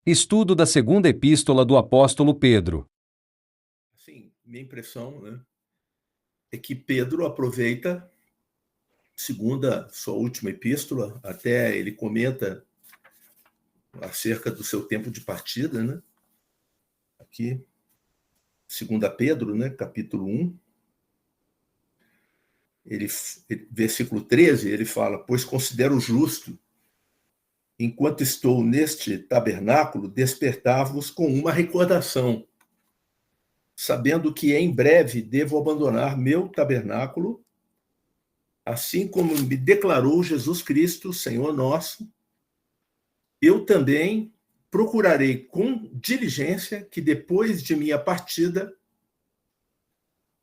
Estudo da segunda epístola do apóstolo Pedro. Assim, minha impressão, né, é que Pedro aproveita, segunda, sua última epístola, até ele comenta acerca do seu tempo de partida, né? Aqui, segunda Pedro, né, capítulo 1, versículo 13, ele fala: "Pois considero justo, enquanto estou neste tabernáculo, despertar-vos com uma recordação, sabendo que em breve devo abandonar meu tabernáculo, assim como me declarou Jesus Cristo, Senhor nosso, eu também procurarei com diligência que depois de minha partida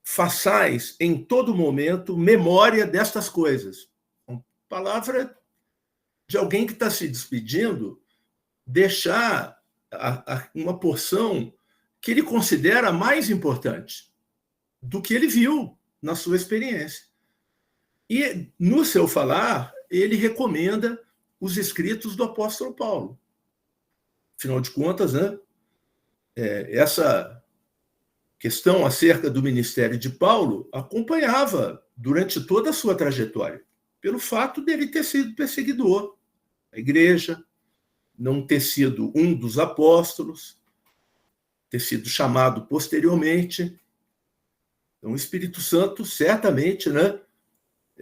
façais em todo momento memória destas coisas." Palavra de alguém que está se despedindo, deixar uma porção que ele considera mais importante do que ele viu na sua experiência. E, no seu falar, ele recomenda os escritos do apóstolo Paulo. Afinal de contas, né, essa questão acerca do ministério de Paulo acompanhava durante toda a sua trajetória, pelo fato dele ter sido perseguidor da igreja, não ter sido um dos apóstolos, ter sido chamado posteriormente. Então, o Espírito Santo certamente, né,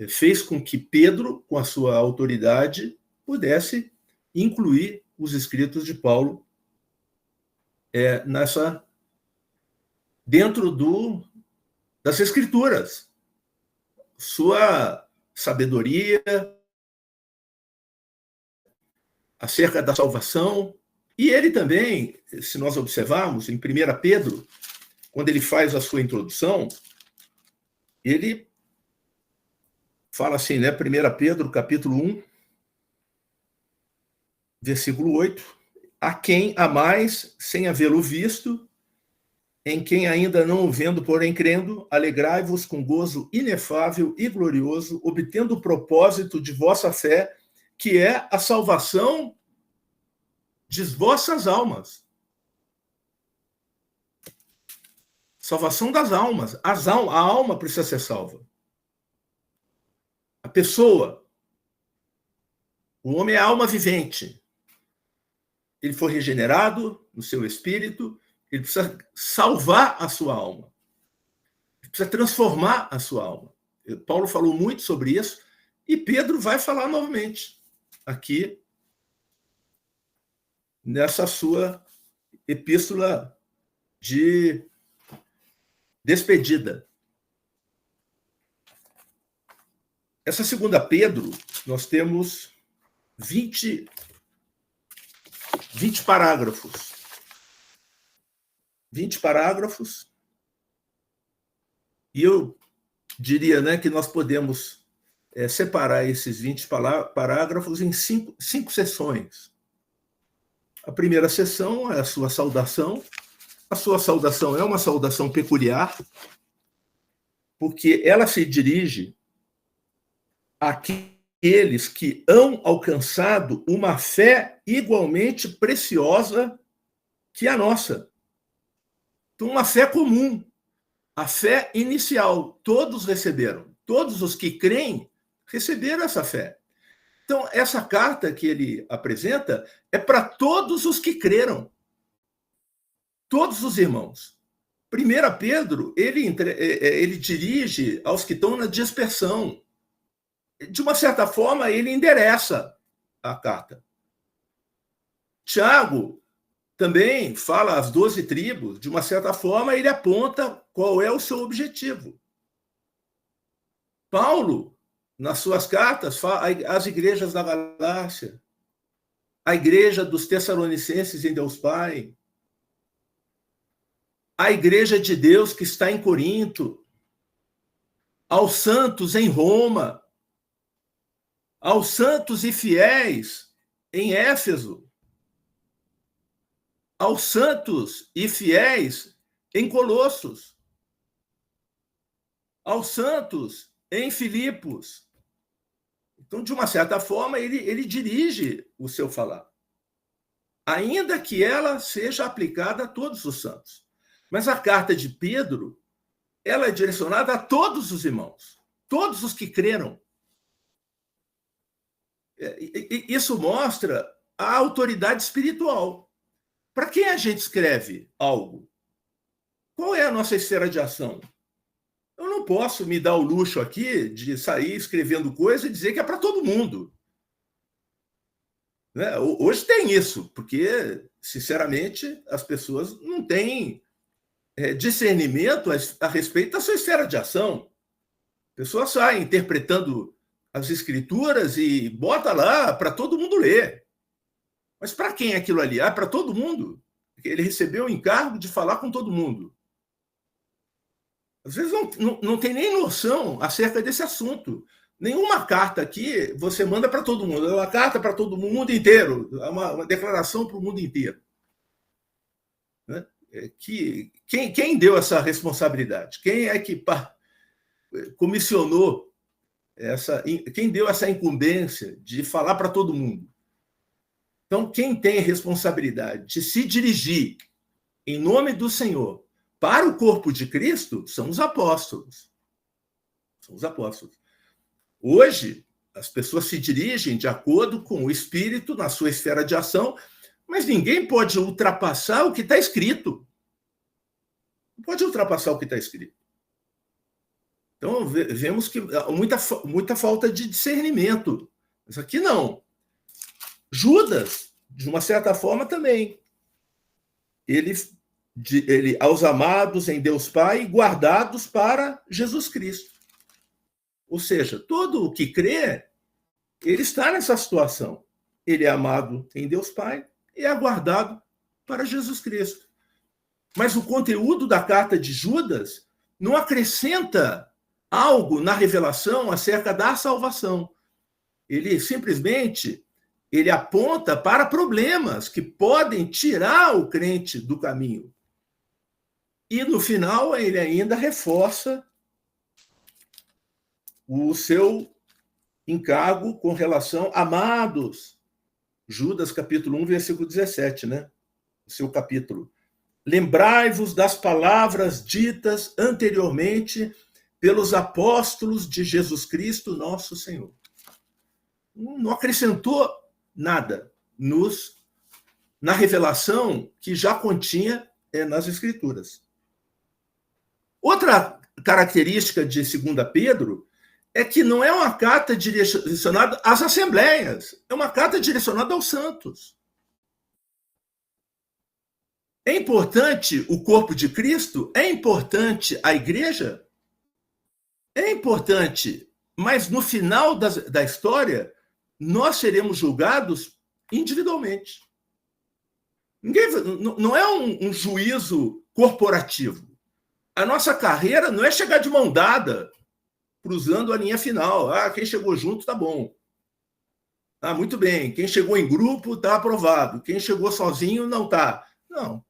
fez com que Pedro, com a sua autoridade, pudesse incluir os escritos de Paulo dentro das Escrituras. Sua sabedoria acerca da salvação. E ele também, se nós observarmos, em 1 Pedro, quando ele faz a sua introdução, ele fala assim, né? 1 Pedro, capítulo 1, versículo 8: "A quem amais sem havê-lo visto, em quem ainda não o vendo, porém crendo, alegrai-vos com gozo inefável e glorioso, obtendo o propósito de vossa fé, que é a salvação de vossas almas." Salvação das almas. A alma precisa ser salva. A pessoa, o homem é a alma vivente. Ele foi regenerado no seu espírito, ele precisa salvar a sua alma. Ele precisa transformar a sua alma. Paulo falou muito sobre isso e Pedro vai falar novamente aqui nessa sua epístola de despedida. Essa segunda Pedro, nós temos 20 parágrafos. 20 parágrafos. E eu diria, né, que nós podemos separar esses 20 parágrafos em cinco sessões. A primeira sessão é a sua saudação. A sua saudação é uma saudação peculiar, porque ela se dirige àqueles que hão alcançado uma fé igualmente preciosa que a nossa. Então, uma fé comum, a fé inicial, todos receberam. Todos os que creem receberam essa fé. Então, essa carta que ele apresenta é para todos os que creram. Todos os irmãos. 1 Pedro, ele dirige aos que estão na dispersão. De uma certa forma, ele endereça a carta. Tiago também fala às 12 tribos, de uma certa forma, ele aponta qual é o seu objetivo. Paulo, nas suas cartas, fala às igrejas da Galácia, a igreja dos Tessalonicenses em Deus Pai, a igreja de Deus que está em Corinto, aos santos em Roma, aos santos e fiéis em Éfeso, aos santos e fiéis em Colossos, aos santos em Filipos. Então, de uma certa forma, ele dirige o seu falar. ainda que ela seja aplicada a todos os santos. Mas a carta de Pedro, ela é direcionada a todos os irmãos, todos os que creram. Isso mostra a autoridade espiritual. Para quem a gente escreve algo? Qual é a nossa esfera de ação? Eu não posso me dar o luxo aqui de sair escrevendo coisa e dizer que é para todo mundo. Né? Hoje tem isso, porque, sinceramente, as pessoas não têm discernimento a respeito da sua esfera de ação. A pessoa sai interpretando as escrituras e bota lá para todo mundo ler. Mas para quem é aquilo ali? Para todo mundo. Ele recebeu o encargo de falar com todo mundo. Às vezes não tem nem noção acerca desse assunto. Nenhuma carta aqui você manda para todo mundo. É uma carta para todo mundo inteiro. É uma declaração para o mundo inteiro. Né? Quem deu essa responsabilidade? Quem é que comissionou quem deu essa incumbência de falar para todo mundo? Então, quem tem responsabilidade de se dirigir em nome do Senhor para o corpo de Cristo são os apóstolos. São os apóstolos. Hoje, as pessoas se dirigem de acordo com o Espírito na sua esfera de ação, mas ninguém pode ultrapassar o que está escrito. Não pode ultrapassar o que está escrito. Então, vemos que há muita falta de discernimento. Mas aqui não. Judas, de uma certa forma, também. Ele aos amados em Deus Pai, guardados para Jesus Cristo. Ou seja, todo o que crê, ele está nessa situação. Ele é amado em Deus Pai e é aguardado para Jesus Cristo. Mas o conteúdo da carta de Judas não acrescenta algo na revelação acerca da salvação. Ele simplesmente aponta para problemas que podem tirar o crente do caminho. E, no final, ele ainda reforça o seu encargo com relação amados. Judas, capítulo 1, versículo 17, né? O seu capítulo. Lembrai-vos das palavras ditas anteriormente pelos apóstolos de Jesus Cristo, nosso Senhor. Não acrescentou nada na revelação que já continha nas Escrituras. Outra característica de 2 Pedro é que não é uma carta direcionada às assembleias, é uma carta direcionada aos santos. É importante o corpo de Cristo? É importante a igreja? É importante, mas no final da história, nós seremos julgados individualmente. Não é um juízo corporativo. A nossa carreira não é chegar de mão dada, cruzando a linha final. Quem chegou junto está bom. Muito bem. Quem chegou em grupo está aprovado. Quem chegou sozinho não está. Não.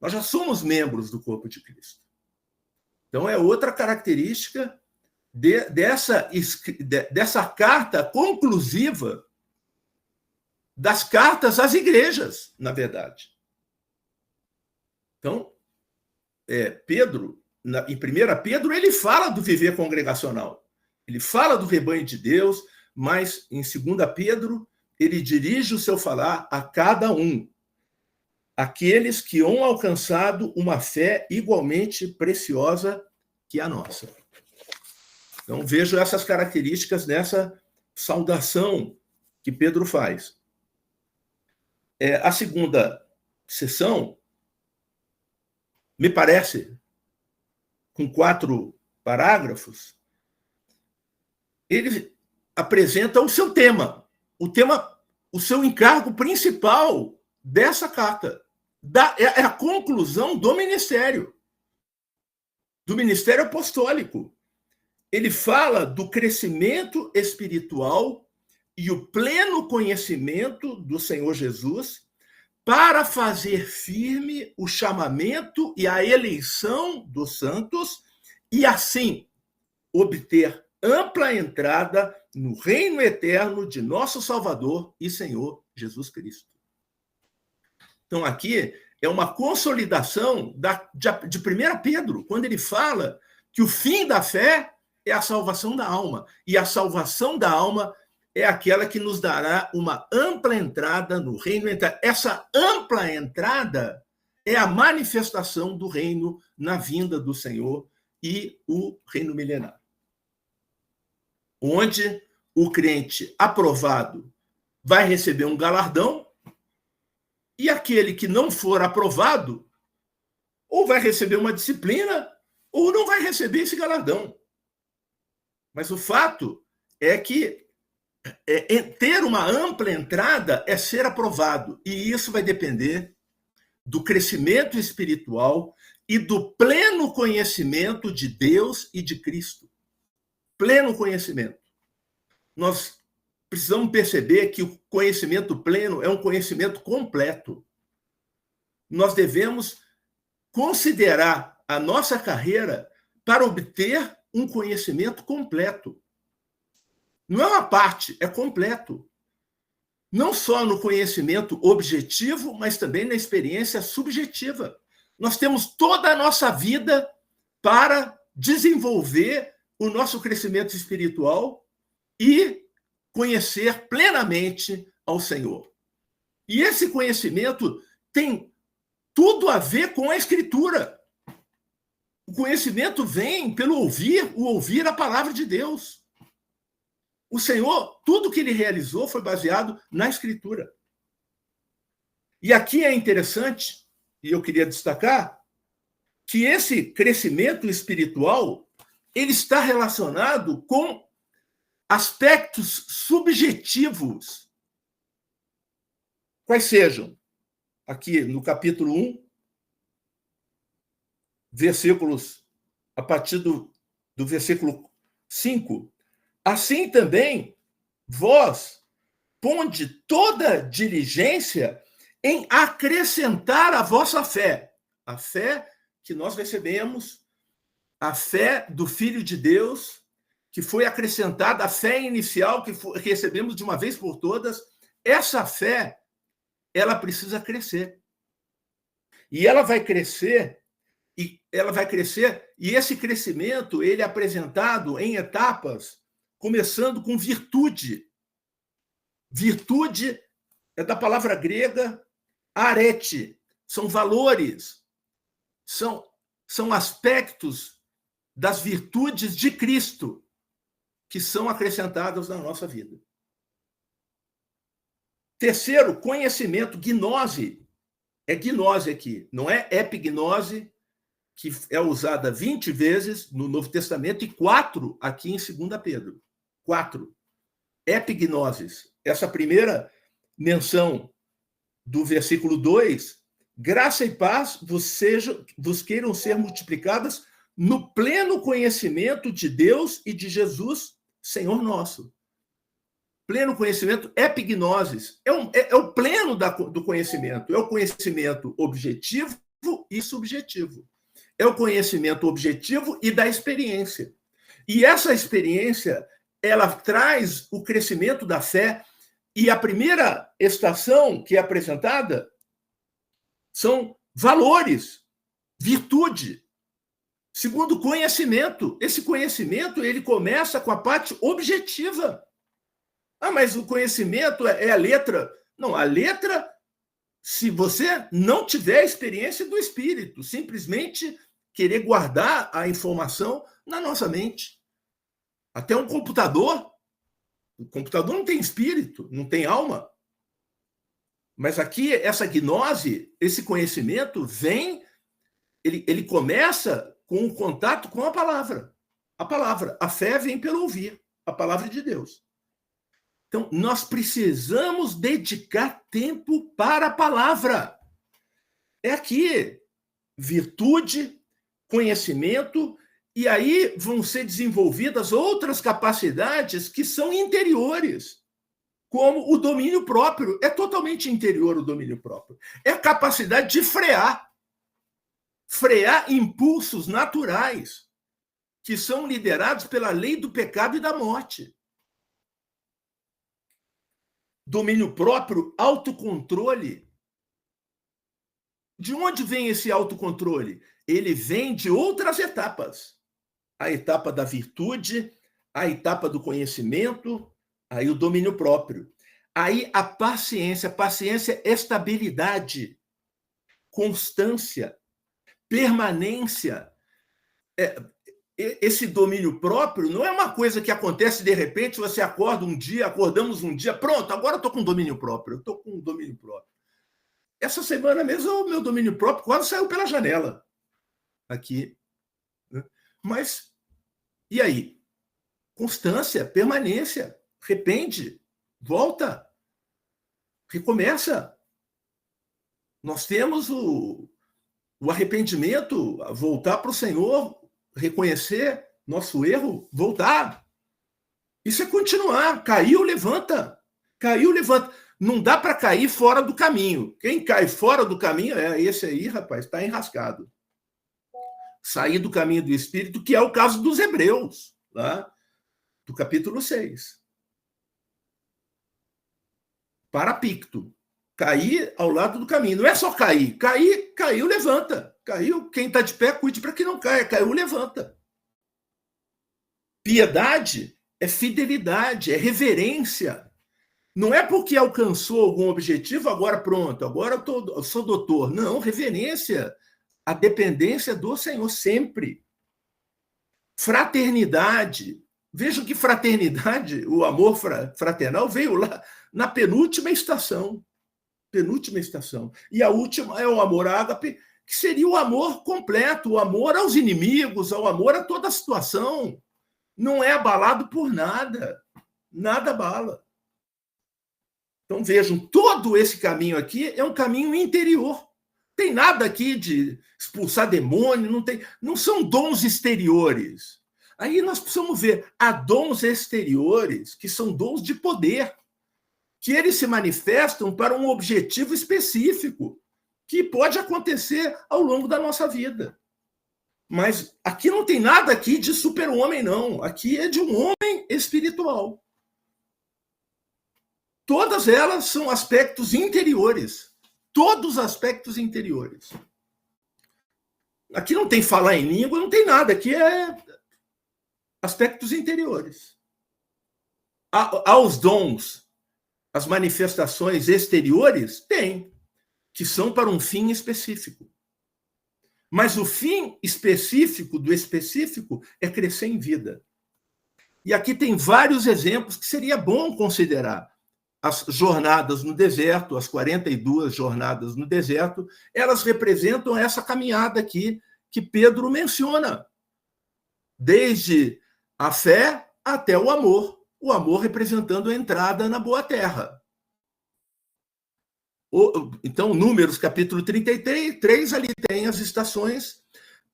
Nós já somos membros do corpo de Cristo. Então, é outra característica dessa carta conclusiva das cartas às igrejas, na verdade. Então, Pedro, em 1 Pedro, ele fala do viver congregacional. Ele fala do rebanho de Deus, mas em 2 Pedro, ele dirige o seu falar a cada um. Aqueles que hão alcançado uma fé igualmente preciosa que a nossa. Então, vejo essas características nessa saudação que Pedro faz. A segunda sessão, me parece, com 4 parágrafos, ele apresenta o seu tema, o seu encargo principal dessa carta. É a conclusão do ministério apostólico. Ele fala do crescimento espiritual e o pleno conhecimento do Senhor Jesus para fazer firme o chamamento e a eleição dos santos e, assim, obter ampla entrada no reino eterno de nosso Salvador e Senhor Jesus Cristo. Então, aqui é uma consolidação de 1 Pedro, quando ele fala que o fim da fé é a salvação da alma. E a salvação da alma é aquela que nos dará uma ampla entrada no reino. Essa ampla entrada é a manifestação do reino na vinda do Senhor e o reino milenar, onde o crente aprovado vai receber um galardão e aquele que não for aprovado ou vai receber uma disciplina ou não vai receber esse galardão. Mas o fato é que ter uma ampla entrada é ser aprovado, e isso vai depender do crescimento espiritual e do pleno conhecimento de Deus e de Cristo. Pleno conhecimento. Nós precisamos perceber que o conhecimento pleno é um conhecimento completo. Nós devemos considerar a nossa carreira para obter um conhecimento completo. Não é uma parte, é completo. Não só no conhecimento objetivo, mas também na experiência subjetiva. Nós temos toda a nossa vida para desenvolver o nosso crescimento espiritual e conhecer plenamente ao Senhor. E esse conhecimento tem tudo a ver com a Escritura. O conhecimento vem pelo ouvir a palavra de Deus. O Senhor, tudo que ele realizou foi baseado na Escritura. E aqui é interessante, e eu queria destacar, que esse crescimento espiritual ele está relacionado com aspectos subjetivos. Quais sejam? Aqui no capítulo 1, versículos, a partir do versículo 5. Assim também, vós ponde toda diligência em acrescentar a vossa fé. A fé que nós recebemos, a fé do Filho de Deus, que foi acrescentada, a fé inicial que recebemos de uma vez por todas. Essa fé, ela precisa crescer. E ela vai crescer, e esse crescimento ele é apresentado em etapas, começando com virtude. Virtude é da palavra grega arete, são valores, são aspectos das virtudes de Cristo que são acrescentados na nossa vida. Terceiro, conhecimento, gnose. É gnose aqui, não é epignose, que é usada 20 vezes no Novo Testamento e 4 aqui em 2 Pedro. 4. Epignoses. Essa primeira menção do versículo 2, graça e paz vos queiram ser multiplicadas no pleno conhecimento de Deus e de Jesus, Senhor nosso. Pleno conhecimento, epignoses, é o pleno do conhecimento, é o conhecimento objetivo e subjetivo. É o conhecimento objetivo e da experiência. E essa experiência, ela traz o crescimento da fé, e a primeira estação que é apresentada são valores, virtude. Segundo, conhecimento. Esse conhecimento, ele começa com a parte objetiva. Ah, mas o conhecimento é a letra. Não, a letra, se você não tiver a experiência do Espírito, simplesmente querer guardar a informação na nossa mente. Até um computador, o computador não tem espírito, não tem alma. Mas aqui, essa gnose, esse conhecimento vem, ele começa com o contato com a palavra. A palavra, a fé vem pelo ouvir, a palavra de Deus. Então, nós precisamos dedicar tempo para a palavra. É aqui, virtude, conhecimento, e aí vão ser desenvolvidas outras capacidades que são interiores, como o domínio próprio. É totalmente interior o domínio próprio. É a capacidade de frear impulsos naturais que são liderados pela lei do pecado e da morte. Domínio próprio, autocontrole. De onde vem esse autocontrole? Ele vem de outras etapas. A etapa da virtude, a etapa do conhecimento, aí o domínio próprio. Aí a paciência. Paciência é estabilidade, constância, permanência. Esse domínio próprio não é uma coisa que acontece de repente, você acorda um dia, acordamos um dia, pronto, agora eu estou com domínio próprio, eu estou com domínio próprio. Essa semana mesmo, o meu domínio próprio quase saiu pela janela aqui. Mas, e aí? Constância, permanência, arrepende, volta, recomeça. Nós temos o arrependimento, voltar para o Senhor, reconhecer nosso erro, voltar. Isso é continuar. Caiu, levanta. Caiu, levanta. Não dá para cair fora do caminho. Quem cai fora do caminho é esse aí, rapaz, está enrascado. Sair do caminho do Espírito, que é o caso dos Hebreus, lá, do capítulo 6. Parapicto. Cair ao lado do caminho. Não é só cair. Caiu, levanta. Caiu, quem está de pé, cuide para que não caia. Caiu, levanta. Piedade é fidelidade, é reverência. Não é porque alcançou algum objetivo, agora pronto, agora eu sou doutor. Não, reverência, a dependência do Senhor sempre. Fraternidade. Vejam que fraternidade, o amor fraternal veio lá na penúltima estação. Penúltima estação. E a última é o amor ágape, que seria o amor completo, o amor aos inimigos, o amor a toda a situação. Não é abalado por nada. Nada abala. Então, vejam, todo esse caminho aqui é um caminho interior. Tem nada aqui de expulsar demônio, não são dons exteriores. Aí nós precisamos ver, há dons exteriores que são dons de poder, que eles se manifestam para um objetivo específico, que pode acontecer ao longo da nossa vida. Mas aqui não tem nada aqui de super-homem, não. Aqui é de um homem espiritual. Todas elas são aspectos interiores. Todos os aspectos interiores. Aqui não tem falar em língua, não tem nada. Aqui é aspectos interiores. Há os dons, as manifestações exteriores? Tem, que são para um fim específico. Mas o fim específico do específico é crescer em vida. E aqui tem vários exemplos que seria bom considerar. As jornadas no deserto, as 42 jornadas no deserto, elas representam essa caminhada aqui que Pedro menciona. Desde a fé até o amor representando a entrada na boa terra. Então, Números, capítulo 33, ali tem as estações.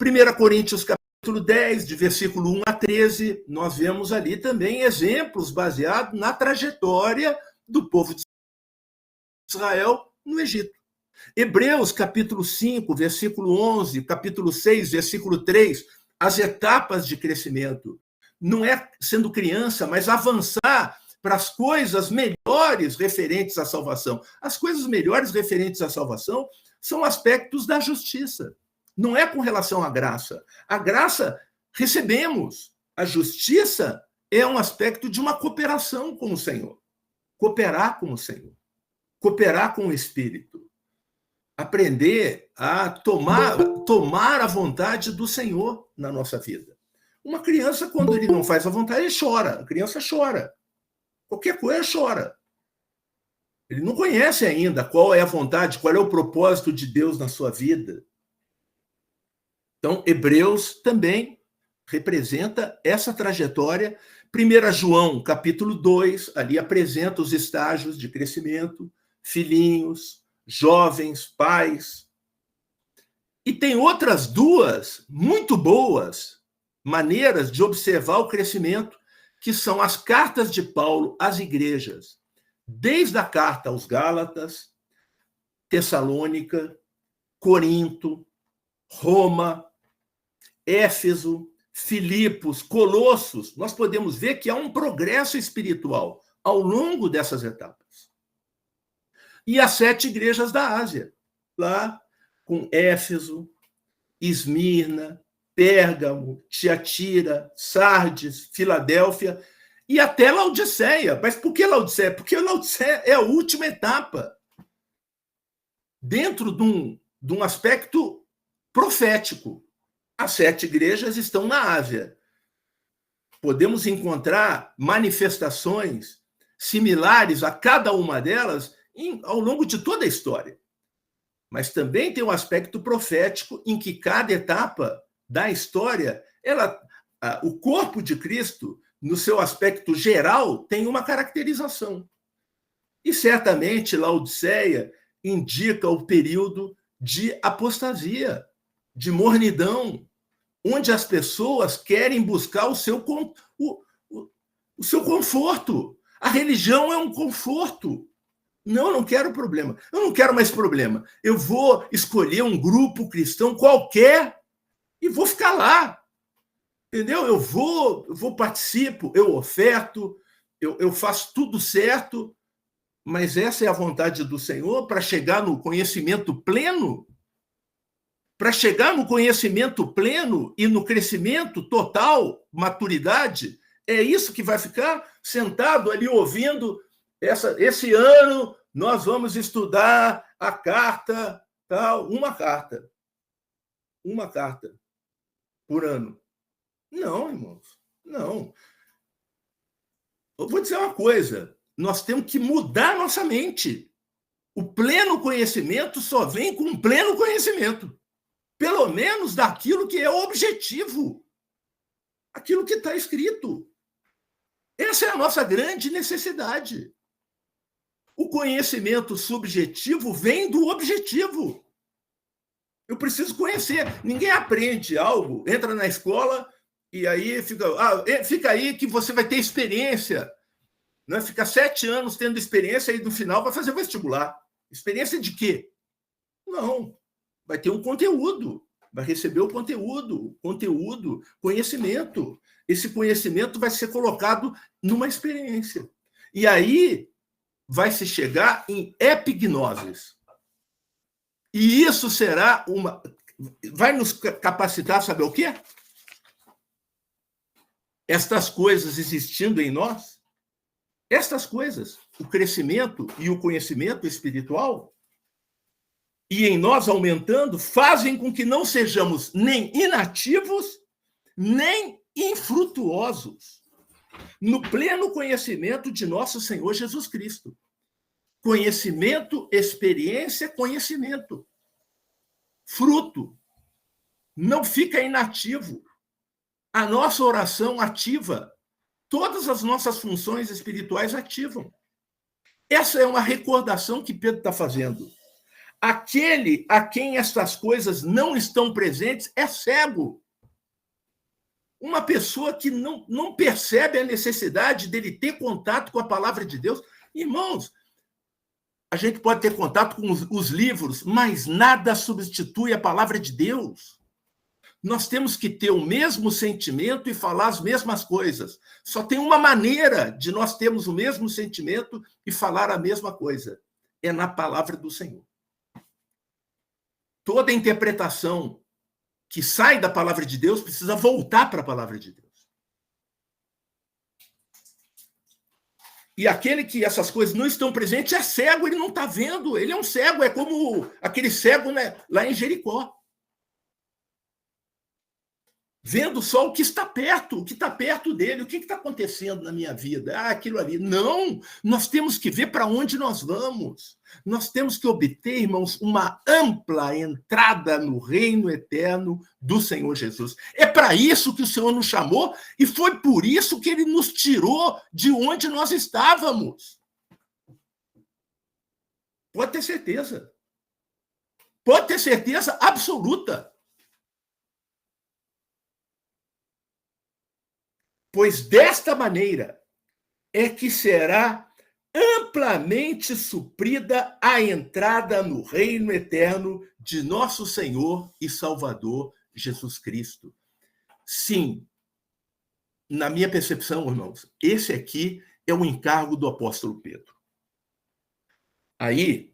1 Coríntios, capítulo 10, de versículo 1 a 13, nós vemos ali também exemplos baseados na trajetória do povo de Israel no Egito. Hebreus, capítulo 5, versículo 11, capítulo 6, versículo 3, as etapas de crescimento. Não é sendo criança, mas avançar para as coisas melhores referentes à salvação. As coisas melhores referentes à salvação são aspectos da justiça. Não é com relação à graça. A graça recebemos. A justiça é um aspecto de uma cooperação com o Senhor. Cooperar com o Senhor. Cooperar com o Espírito. Aprender a tomar a vontade do Senhor na nossa vida. Uma criança, quando ele não faz a vontade, ele chora. A criança chora. Qualquer coisa chora. Ele não conhece ainda qual é a vontade, qual é o propósito de Deus na sua vida. Então, Hebreus também representa essa trajetória. 1 João, capítulo 2, ali apresenta os estágios de crescimento, filhinhos, jovens, pais. E tem outras duas muito boas maneiras de observar o crescimento, que são as cartas de Paulo às igrejas, desde a carta aos Gálatas, Tessalônica, Corinto, Roma, Éfeso, Filipos, Colossos. Nós podemos ver que há um progresso espiritual ao longo dessas etapas. E as 7 igrejas da Ásia, lá com Éfeso, Esmirna, Pérgamo, Tiatira, Sardes, Filadélfia e até Laodiceia. Mas por que Laodiceia? Porque Laodiceia é a última etapa dentro de um aspecto profético. As 7 igrejas estão na Ásia. Podemos encontrar manifestações similares a cada uma delas ao longo de toda a história. Mas também tem um aspecto profético em que cada etapa da história, o corpo de Cristo, no seu aspecto geral, tem uma caracterização. E certamente Laodiceia indica o período de apostasia, de mornidão, onde as pessoas querem buscar o seu conforto. A religião é um conforto. Não, eu não quero problema. Eu não quero mais problema. Eu vou escolher um grupo cristão qualquer e vou ficar lá. Entendeu? Eu vou participo, eu oferto, eu faço tudo certo, mas essa é a vontade do Senhor para chegar no conhecimento pleno? Para chegar no conhecimento pleno e no crescimento total, maturidade, é isso que vai ficar sentado ali ouvindo. Esse ano nós vamos estudar a carta, tal, uma carta por ano. Não, irmãos, não. Eu vou dizer uma coisa, nós temos que mudar nossa mente. O pleno conhecimento só vem com pleno conhecimento. Pelo menos daquilo que é objetivo, aquilo que está escrito. Essa é a nossa grande necessidade. O conhecimento subjetivo vem do objetivo. Eu preciso conhecer. Ninguém aprende algo, entra na escola e aí fica aí que você vai ter experiência. Né? Fica 7 anos tendo experiência e no final vai fazer vestibular. Experiência de quê? Não. Vai ter um conteúdo, vai receber o conteúdo, conhecimento. Esse conhecimento vai ser colocado numa experiência. E aí vai se chegar em epignoses. E isso será vai nos capacitar, sabe o quê? Estas coisas existindo em nós, estas coisas, o crescimento e o conhecimento espiritual, e em nós aumentando, fazem com que não sejamos nem inativos, nem infrutuosos, no pleno conhecimento de nosso Senhor Jesus Cristo. Conhecimento, experiência, conhecimento. Fruto. Não fica inativo. A nossa oração ativa. Todas as nossas funções espirituais ativam. Essa é uma recordação que Pedro está fazendo. Aquele a quem estas coisas não estão presentes é cego. Uma pessoa que não percebe a necessidade dele ter contato com a palavra de Deus. Irmãos, a gente pode ter contato com os livros, mas nada substitui a palavra de Deus. Nós temos que ter o mesmo sentimento e falar as mesmas coisas. Só tem uma maneira de nós termos o mesmo sentimento e falar a mesma coisa. É na palavra do Senhor. Toda interpretação que sai da palavra de Deus precisa voltar para a palavra de Deus. E aquele que essas coisas não estão presentes é cego, ele não está vendo, ele é um cego, é como aquele cego, né, lá em Jericó. Vendo só o que está perto dele, o que está acontecendo na minha vida, aquilo ali. Não, nós temos que ver para onde nós vamos. Nós temos que obter, irmãos, uma ampla entrada no reino eterno do Senhor Jesus. É para isso que o Senhor nos chamou e foi por isso que ele nos tirou de onde nós estávamos. Pode ter certeza. Pode ter certeza absoluta. Pois desta maneira é que será amplamente suprida a entrada no reino eterno de nosso Senhor e Salvador Jesus Cristo. Sim, na minha percepção, irmãos, esse aqui é o encargo do apóstolo Pedro. Aí,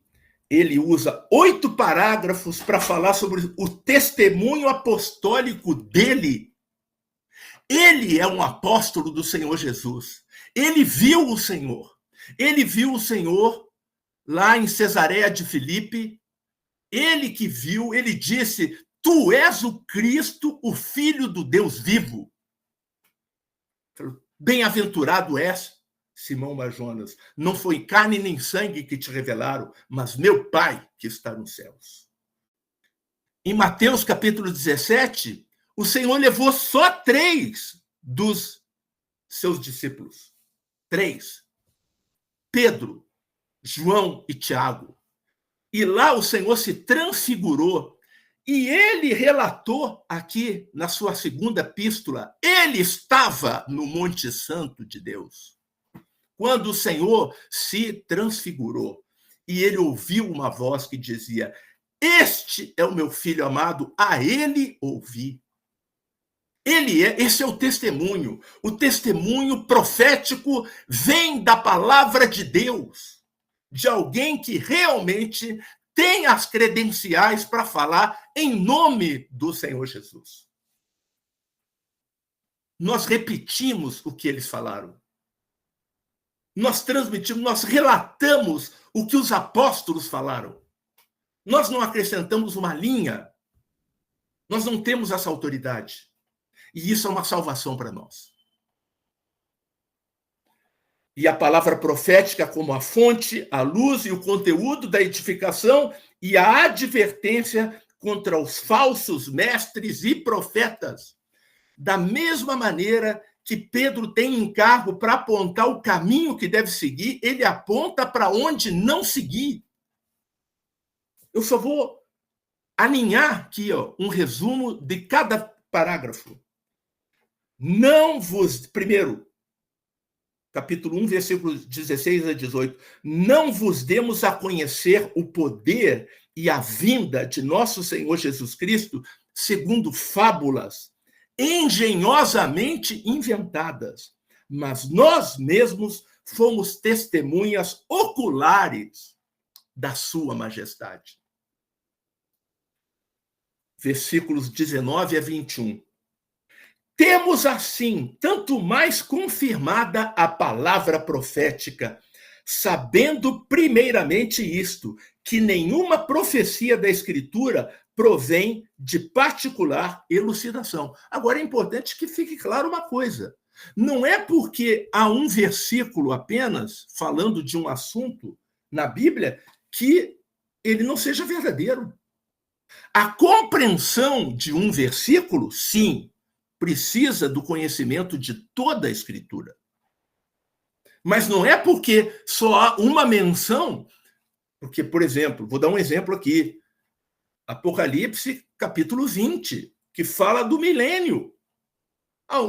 ele usa 8 parágrafos para falar sobre o testemunho apostólico dele. Ele é um apóstolo do Senhor Jesus. Ele viu o Senhor. Ele viu o Senhor lá em Cesareia de Filipe. Ele que viu, ele disse: tu és o Cristo, o Filho do Deus vivo. Bem-aventurado és, Simão Barjonas. Não foi carne nem sangue que te revelaram, mas meu Pai que está nos céus. Em Mateus capítulo 17, o Senhor levou só 3 dos seus discípulos. 3. Pedro, João e Tiago. E lá o Senhor se transfigurou e ele relatou aqui na sua segunda epístola, ele estava no Monte Santo de Deus. Quando o Senhor se transfigurou e ele ouviu uma voz que dizia: este é o meu filho amado, a ele ouvi. Esse é o testemunho profético vem da palavra de Deus, de alguém que realmente tem as credenciais para falar em nome do Senhor Jesus. Nós repetimos o que eles falaram. Nós transmitimos, nós relatamos o que os apóstolos falaram. Nós não acrescentamos uma linha. Nós não temos essa autoridade. E isso é uma salvação para nós. E a palavra profética como a fonte, a luz e o conteúdo da edificação e a advertência contra os falsos mestres e profetas. Da mesma maneira que Pedro tem encargo para apontar o caminho que deve seguir, ele aponta para onde não seguir. Eu só vou alinhar aqui um resumo de cada parágrafo. Primeiro, capítulo 1, versículos 16 a 18. Não vos demos a conhecer o poder e a vinda de nosso Senhor Jesus Cristo segundo fábulas engenhosamente inventadas, mas nós mesmos fomos testemunhas oculares da sua majestade. Versículos 19 a 21. Temos, assim, tanto mais confirmada a palavra profética, sabendo primeiramente isto, que nenhuma profecia da Escritura provém de particular elucidação. Agora, é importante que fique claro uma coisa. Não é porque há um versículo apenas falando de um assunto na Bíblia que ele não seja verdadeiro. A compreensão de um versículo, sim, precisa do conhecimento de toda a Escritura. Mas não é porque só há uma menção, porque, por exemplo, vou dar um exemplo aqui, Apocalipse, capítulo 20, que fala do milênio.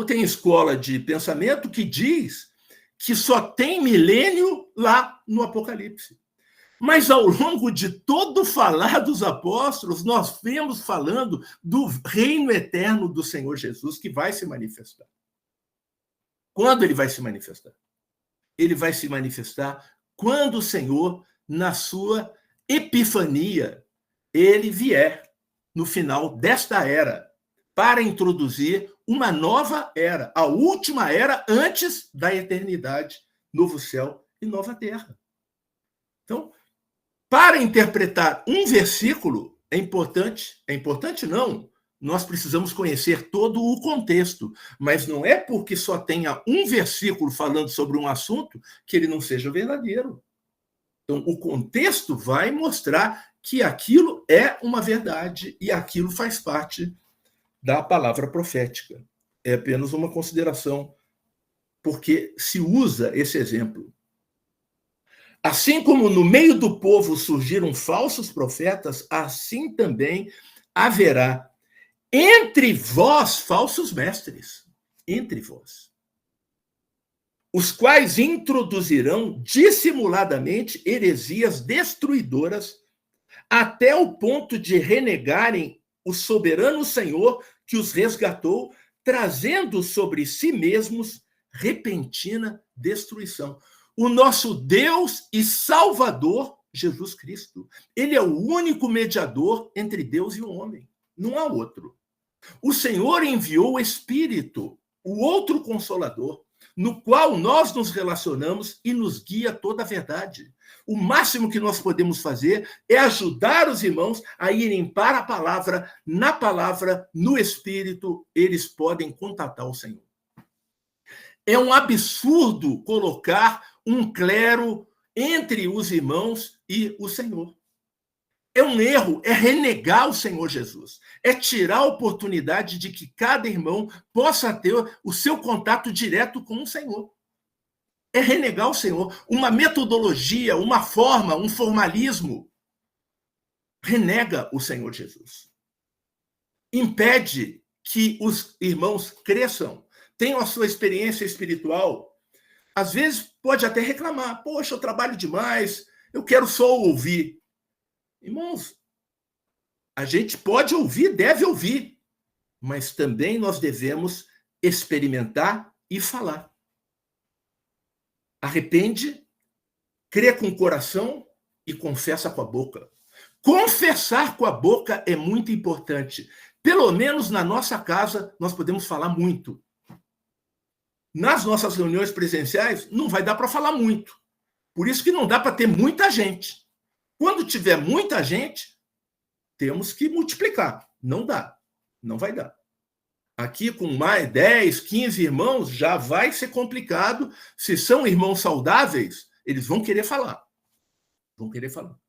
Tem escola de pensamento que diz que só tem milênio lá no Apocalipse. Mas ao longo de todo o falar dos apóstolos, nós vemos falando do reino eterno do Senhor Jesus que vai se manifestar. Quando ele vai se manifestar? Ele vai se manifestar quando o Senhor, na sua epifania, ele vier no final desta era para introduzir uma nova era, a última era antes da eternidade, novo céu e nova terra. Então, para interpretar um versículo, é importante não, nós precisamos conhecer todo o contexto, mas não é porque só tenha um versículo falando sobre um assunto que ele não seja verdadeiro. Então, o contexto vai mostrar que aquilo é uma verdade e aquilo faz parte da palavra profética. É apenas uma consideração, porque se usa esse exemplo. Assim como no meio do povo surgiram falsos profetas, assim também haverá entre vós falsos mestres, entre vós, os quais introduzirão dissimuladamente heresias destruidoras até o ponto de renegarem o soberano Senhor que os resgatou, trazendo sobre si mesmos repentina destruição. O nosso Deus e Salvador, Jesus Cristo. Ele é o único mediador entre Deus e o homem. Não há outro. O Senhor enviou o Espírito, o outro Consolador, no qual nós nos relacionamos e nos guia toda a verdade. O máximo que nós podemos fazer é ajudar os irmãos a irem para a palavra, na palavra, no Espírito, eles podem contatar o Senhor. É um absurdo colocar um clero entre os irmãos e o Senhor. É um erro, é renegar o Senhor Jesus. É tirar a oportunidade de que cada irmão possa ter o seu contato direto com o Senhor. É renegar o Senhor. Uma metodologia, uma forma, um formalismo renega o Senhor Jesus. Impede que os irmãos cresçam, tenham a sua experiência espiritual. Às vezes pode até reclamar, poxa, eu trabalho demais, eu quero só ouvir. Irmãos, a gente pode ouvir, deve ouvir, mas também nós devemos experimentar e falar. Arrepende, crê com o coração e confessa com a boca. Confessar com a boca é muito importante. Pelo menos na nossa casa, nós podemos falar muito. Nas nossas reuniões presenciais, não vai dar para falar muito. Por isso que não dá para ter muita gente. Quando tiver muita gente, temos que multiplicar. Não dá. Não vai dar. Aqui, com mais 10, 15 irmãos, já vai ser complicado. Se são irmãos saudáveis, eles vão querer falar. Vão querer falar.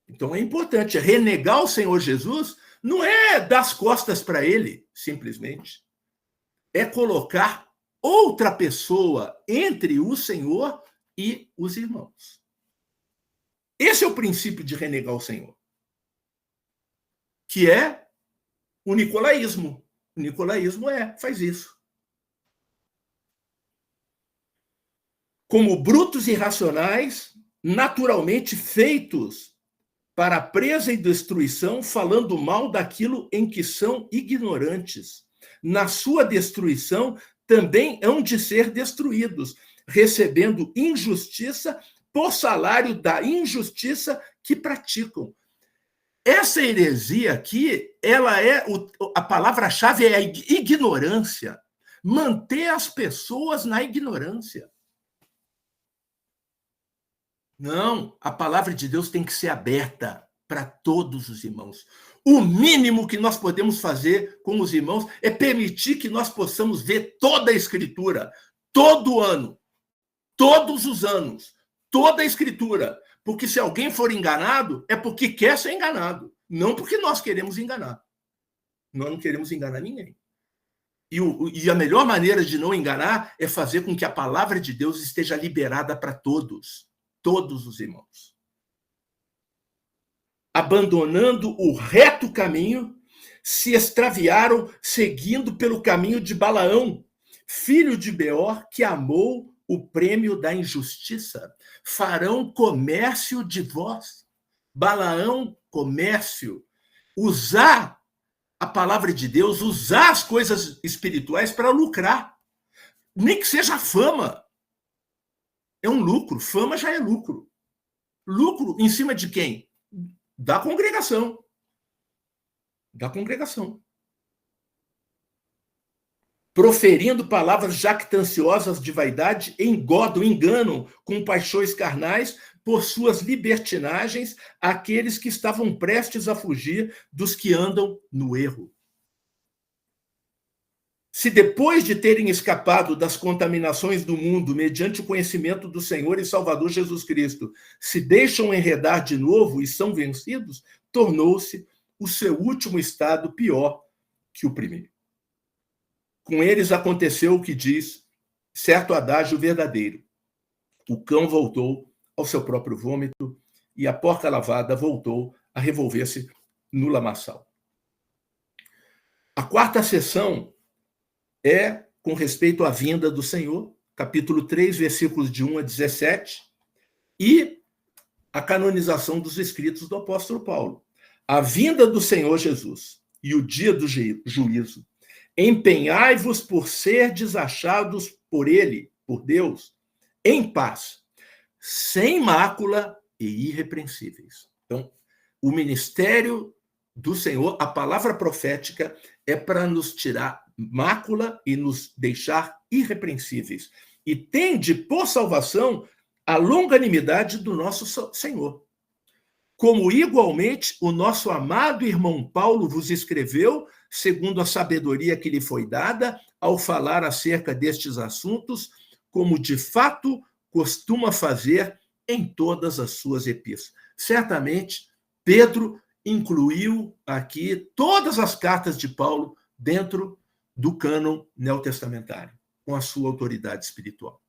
Então, é importante. Renegar o Senhor Jesus não é dar as costas para ele, simplesmente. É colocar outra pessoa entre o Senhor e os irmãos. Esse é o princípio de renegar o Senhor, que é o nicolaísmo. O nicolaísmo faz isso. Como brutos irracionais, naturalmente feitos para a presa e destruição, falando mal daquilo em que são ignorantes. Na sua destruição, também hão de ser destruídos, recebendo injustiça por salário da injustiça que praticam. Essa heresia aqui, a palavra-chave é a ignorância. Manter as pessoas na ignorância. Não, a palavra de Deus tem que ser aberta para todos os irmãos. O mínimo que nós podemos fazer com os irmãos é permitir que nós possamos ver toda a Escritura, todo ano, todos os anos, toda a Escritura. Porque se alguém for enganado, é porque quer ser enganado, não porque nós queremos enganar. Nós não queremos enganar ninguém. E a melhor maneira de não enganar é fazer com que a palavra de Deus esteja liberada para todos os irmãos. Abandonando o reto caminho, se extraviaram seguindo pelo caminho de Balaão, filho de Beor, que amou o prêmio da injustiça. Farão comércio de vós. Balaão, comércio. Usar a palavra de Deus, usar as coisas espirituais para lucrar. Nem que seja fama. É um lucro. Fama já é lucro. Lucro em cima de quem? Da congregação. Da congregação. Proferindo palavras jactanciosas de vaidade, enganam com paixões carnais por suas libertinagens aqueles que estavam prestes a fugir dos que andam no erro. Se depois de terem escapado das contaminações do mundo mediante o conhecimento do Senhor e Salvador Jesus Cristo, se deixam enredar de novo e são vencidos, tornou-se o seu último estado pior que o primeiro. Com eles aconteceu o que diz certo adágio verdadeiro. O cão voltou ao seu próprio vômito e a porca lavada voltou a revolver-se no lamaçal. A quarta sessão é com respeito à vinda do Senhor, capítulo 3, versículos de 1 a 17, e a canonização dos escritos do apóstolo Paulo. A vinda do Senhor Jesus e o dia do juízo. Empenhai-vos por serdes achados por ele, por Deus, em paz, sem mácula e irrepreensíveis. Então, o ministério do Senhor, a palavra profética, é para nos tirar mácula e nos deixar irrepreensíveis. E tende por salvação a longanimidade do nosso Senhor. Como igualmente o nosso amado irmão Paulo vos escreveu, segundo a sabedoria que lhe foi dada, ao falar acerca destes assuntos, como de fato costuma fazer em todas as suas epístolas. Certamente, Pedro incluiu aqui todas as cartas de Paulo dentro do cânon neotestamentário, com a sua autoridade espiritual.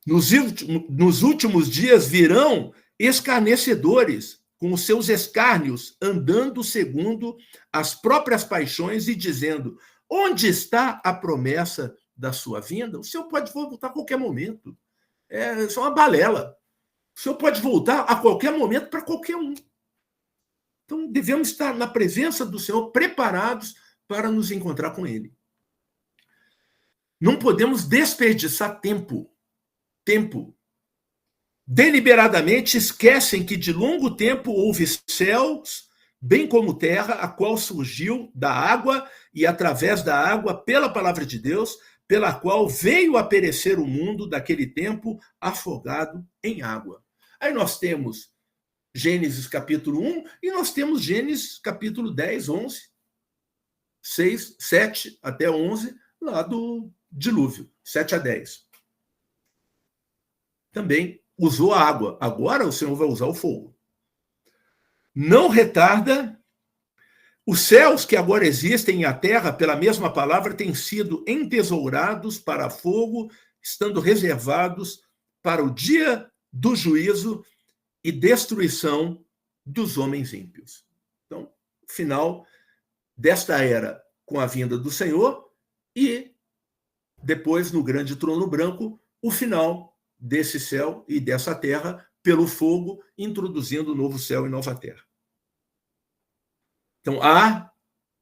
Nos últimos dias virão escarnecedores, com os seus escárnios, andando segundo as próprias paixões e dizendo: onde está a promessa da sua vinda? O Senhor pode voltar a qualquer momento. Isso é uma balela. O Senhor pode voltar a qualquer momento para qualquer um. Então, devemos estar na presença do Senhor, preparados para nos encontrar com Ele. Não podemos desperdiçar tempo. Deliberadamente esquecem que de longo tempo houve céus, bem como terra, a qual surgiu da água e através da água, pela palavra de Deus, pela qual veio a perecer o mundo daquele tempo afogado em água. Aí nós temos Gênesis capítulo 1 e nós temos Gênesis capítulo 10, 11, 6, 7 até 11, lá do dilúvio, 7 a 10. Também usou a água. Agora o Senhor vai usar o fogo. Não retarda. Os céus que agora existem e a terra, pela mesma palavra, têm sido entesourados para fogo, estando reservados para o dia do juízo e destruição dos homens ímpios. Então, final desta era com a vinda do Senhor e depois, no grande trono branco, o final desse céu e dessa terra pelo fogo, introduzindo o novo céu e nova terra. Então, há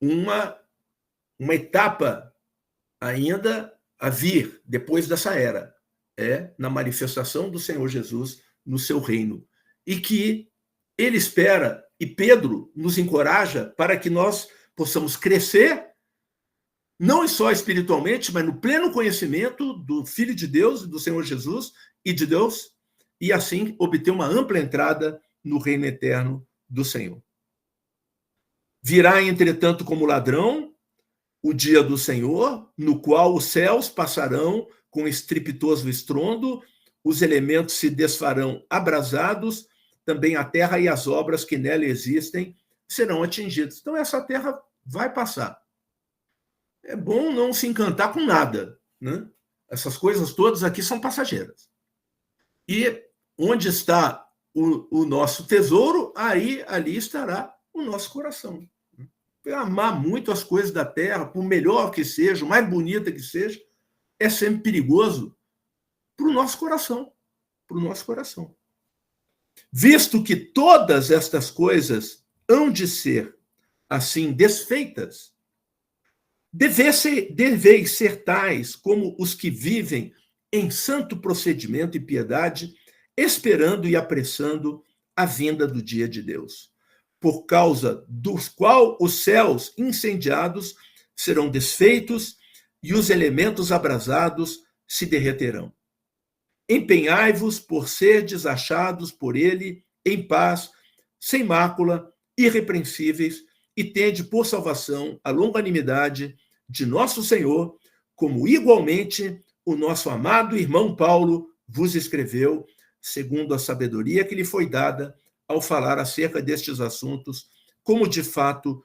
uma etapa ainda a vir depois dessa era, na manifestação do Senhor Jesus no seu reino, e que ele espera, e Pedro nos encoraja para que nós possamos crescer, não só espiritualmente, mas no pleno conhecimento do Filho de Deus, do Senhor Jesus e de Deus, e assim obter uma ampla entrada no reino eterno do Senhor. Virá, entretanto, como ladrão o dia do Senhor, no qual os céus passarão com estrepitoso estrondo, os elementos se desfarão abrasados, também a terra e as obras que nela existem serão atingidas. Então, essa terra vai passar. É bom não se encantar com nada, né? Essas coisas todas aqui são passageiras. E onde está o nosso tesouro, ali estará o nosso coração. Amar muito as coisas da terra, por melhor que seja, o mais bonita que seja, é sempre perigoso para o nosso coração. Visto que todas estas coisas hão de ser assim desfeitas, deveis ser tais como os que vivem em santo procedimento e piedade, esperando e apressando a vinda do dia de Deus, por causa dos qual os céus incendiados serão desfeitos e os elementos abrasados se derreterão. Empenhai-vos por serdes achados por ele em paz, sem mácula, irrepreensíveis, e tende por salvação a longanimidade de nosso Senhor, como igualmente o nosso amado irmão Paulo vos escreveu, segundo a sabedoria que lhe foi dada, ao falar acerca destes assuntos, como de fato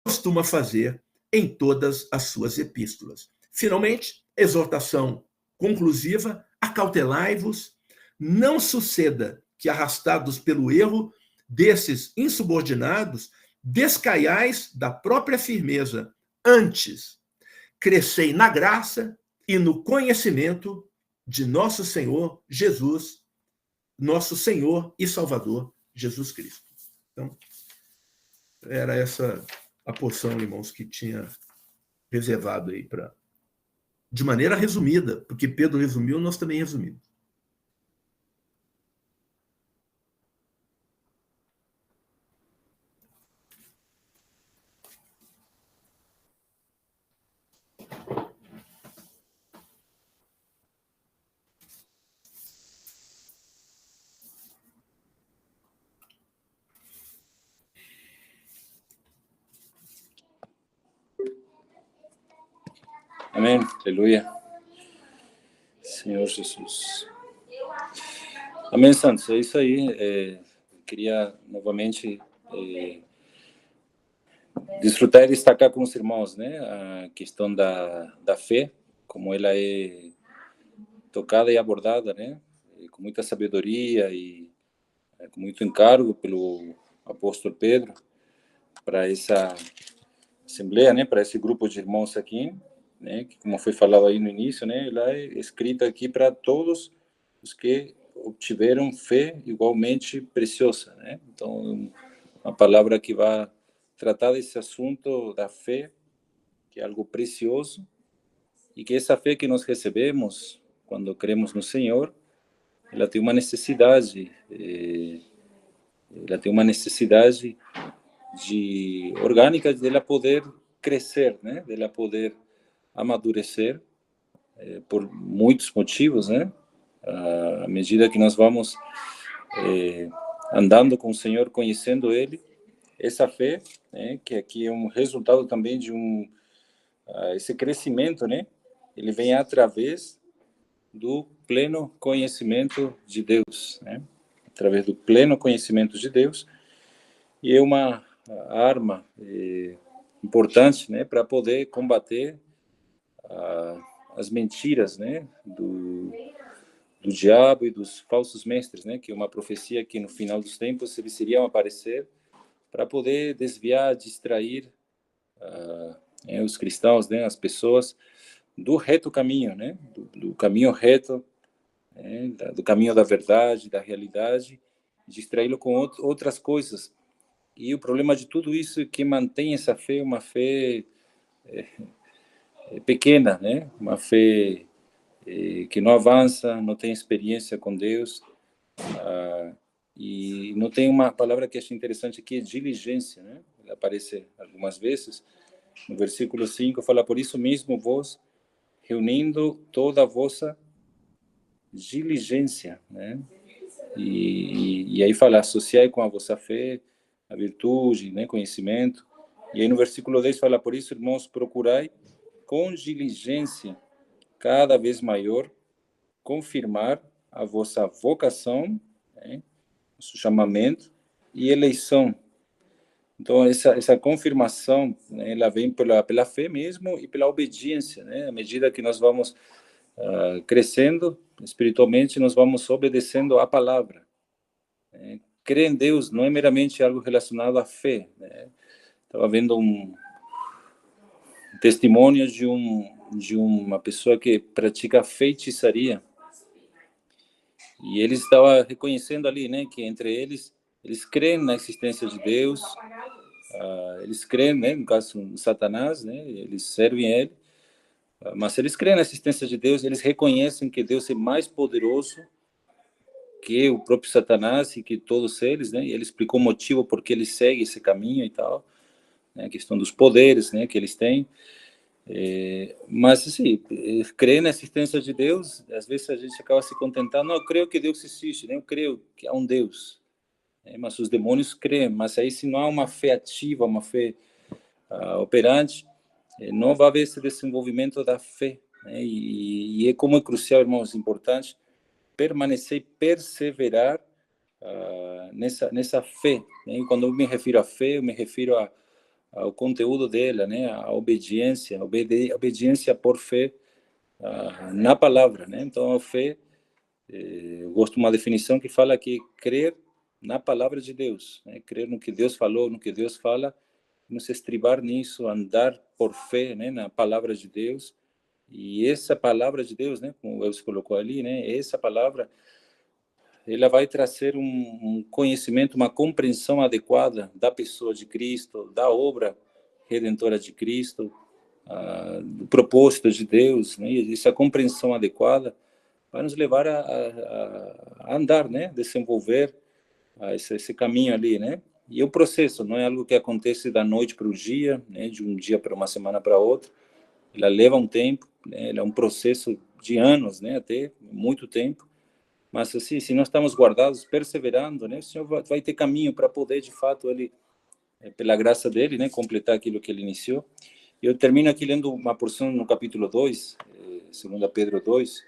costuma fazer em todas as suas epístolas. Finalmente, exortação conclusiva: acautelai-vos, não suceda que, arrastados pelo erro desses insubordinados, descaiais da própria firmeza. Antes, crescei na graça e no conhecimento de nosso Senhor Jesus, nosso Senhor e Salvador, Jesus Cristo. Então, era essa a porção, irmãos, que tinha reservado aí para, de maneira resumida, porque Pedro resumiu, nós também resumimos. Amém, aleluia. Senhor Jesus. Amém, Santos, é isso aí. Queria novamente desfrutar e destacar com os irmãos, né, a questão da fé, como ela é tocada e abordada, né, com muita sabedoria e com muito encargo pelo apóstolo Pedro para essa assembleia, né, para esse grupo de irmãos aqui, né, que como foi falado aí no início, né, ela é escrita aqui para todos os que obtiveram fé igualmente preciosa, né? Então, uma palavra que vai tratar desse assunto da fé, que é algo precioso, e que essa fé que nós recebemos quando cremos no Senhor, ela tem uma necessidade, orgânica de ela poder crescer, né? De ela poder amadurecer, por muitos motivos, né? À medida que nós vamos andando com o Senhor, conhecendo Ele, essa fé, né, que aqui é um resultado também de esse crescimento, né? Ele vem através do pleno conhecimento de Deus, né? Através do pleno conhecimento de Deus, e é uma arma importante, né, para poder combater as mentiras, né, do diabo e dos falsos mestres, né, que é uma profecia que no final dos tempos eles iriam aparecer para poder desviar, distrair os cristãos, né, as pessoas do reto caminho, né, do caminho reto, né, do caminho da verdade, da realidade, distraí-lo com outras coisas. E o problema de tudo isso é que mantém essa fé, uma fé pequena, né, uma fé que não avança, não tem experiência com Deus, e não tem uma palavra que acho interessante aqui, é diligência, né? Ela aparece algumas vezes. No versículo 5 fala, por isso mesmo vós, reunindo toda a vossa diligência, né? E aí fala, associai com a vossa fé, a virtude, né? Conhecimento. E aí no versículo 10 fala, por isso, irmãos, procurai com diligência cada vez maior confirmar a vossa vocação, né? O seu chamamento e eleição. Então, essa confirmação, né, ela vem pela fé mesmo e pela obediência, né? À medida que nós vamos crescendo espiritualmente, nós vamos obedecendo à palavra. Né? Crer em Deus não é meramente algo relacionado à fé, né? Estava vendo um testemunho de uma pessoa que pratica feitiçaria, e ele estava reconhecendo ali, né, que entre eles creem na existência de Deus, eles creem, né, no caso, em Satanás, né, eles servem a ele, mas eles creem na existência de Deus, eles reconhecem que Deus é mais poderoso que o próprio Satanás e que todos eles, né, e ele explicou o motivo por que eles seguem esse caminho e tal, né, a questão dos poderes, né, que eles têm. Mas assim, crer na existência de Deus, às vezes a gente acaba se contentando, não, eu creio que Deus existe, né? Eu creio que há um Deus, mas os demônios creem, mas aí se não há uma fé ativa, uma fé operante, não vai haver esse desenvolvimento da fé, né? E é como é crucial, irmãos, importante permanecer e perseverar nessa fé, né? E quando eu me refiro à fé, eu me refiro ao conteúdo dela, né? A obediência, obediência por fé na palavra, né? Então, a fé, eu gosto de uma definição que fala que crer na palavra de Deus, né? Crer no que Deus falou, no que Deus fala, nos estribar nisso, andar por fé, né? Na palavra de Deus. E essa palavra de Deus, né? Como o Elcio colocou ali, né? Essa palavra, ela vai trazer um conhecimento, uma compreensão adequada da pessoa de Cristo, da obra redentora de Cristo, do propósito de Deus, né? E essa compreensão adequada vai nos levar a andar, né? Desenvolver esse caminho ali, né? E o processo não é algo que acontece da noite para o dia, né? De um dia para uma semana para outra. Ela leva um tempo, né? Ela é um processo de anos, né? Até muito tempo. Mas assim, se nós estamos guardados, perseverando, né, o Senhor vai ter caminho para poder, de fato, ele, pela graça dele, né, completar aquilo que ele iniciou. Eu termino aqui lendo uma porção no capítulo 2, 2 Pedro 2,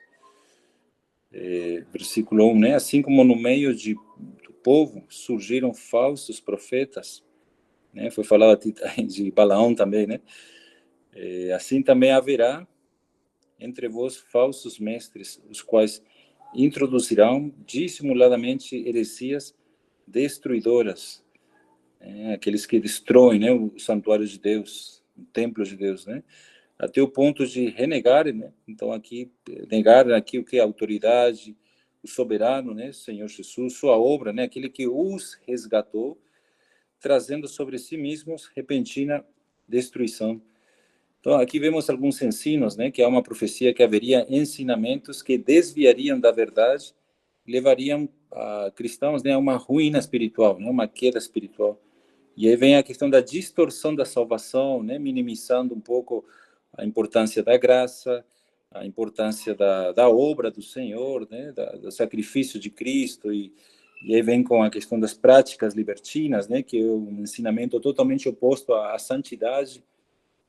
versículo 1, né? Assim como no meio do povo surgiram falsos profetas, né? Foi falado de Balaão também, né? Assim também haverá entre vós falsos mestres, os quais introduzirão dissimuladamente heresias destruidoras, aqueles que destroem, né, o santuário de Deus, o templo de Deus, né? Até o ponto de renegarem, né? Então aqui negar aqui o que é a autoridade, o soberano, né, Senhor Jesus, sua obra, né, aquele que os resgatou, trazendo sobre si mesmos repentina destruição. Então aqui vemos alguns ensinos, né, que há uma profecia que haveria ensinamentos que desviariam da verdade, levariam a cristãos, né, a uma ruína espiritual, né, uma queda espiritual. E aí vem a questão da distorção da salvação, né, minimizando um pouco a importância da graça, a importância da obra do Senhor, né, do sacrifício de Cristo, e aí vem com a questão das práticas libertinas, né, que é um ensinamento totalmente oposto à santidade,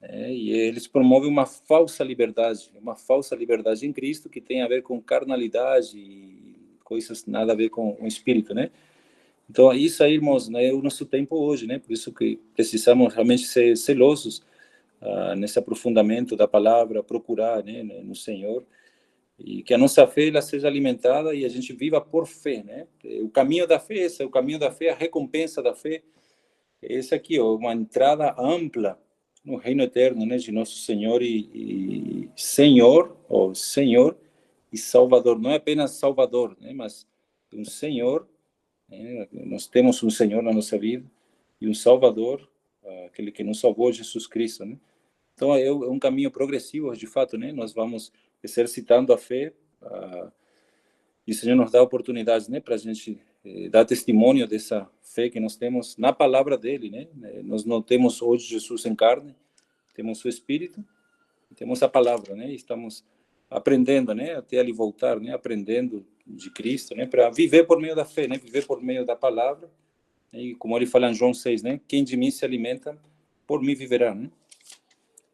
e eles promovem uma falsa liberdade em Cristo, que tem a ver com carnalidade e coisas nada a ver com o Espírito, né? Então, isso aí, irmãos, né, é o nosso tempo hoje, né? Por isso que precisamos realmente ser celosos nesse aprofundamento da palavra, procurar, né, no Senhor, e que a nossa fé ela seja alimentada e a gente viva por fé, né? O caminho da fé, esse é o caminho da fé, a recompensa da fé, esse aqui, ó, uma entrada ampla no reino eterno, né, de nosso Senhor e Senhor, ou Senhor e Salvador. Não é apenas Salvador, né, mas um Senhor. Nós temos um Senhor na nossa vida e um Salvador, aquele que nos salvou, Jesus Cristo, né? Então é um caminho progressivo, de fato, né? Nós vamos exercitando a fé, e o Senhor nos dá oportunidades, né, para a gente dar testemunho dessa fé que nós temos na palavra dele, né? Nós não temos hoje Jesus em carne, temos o Espírito, temos a palavra, né? E estamos aprendendo, né, até ele voltar, né, aprendendo de Cristo, né, para viver por meio da fé, né, viver por meio da palavra. E como ele fala em João 6, né, quem de mim se alimenta, por mim viverá, né?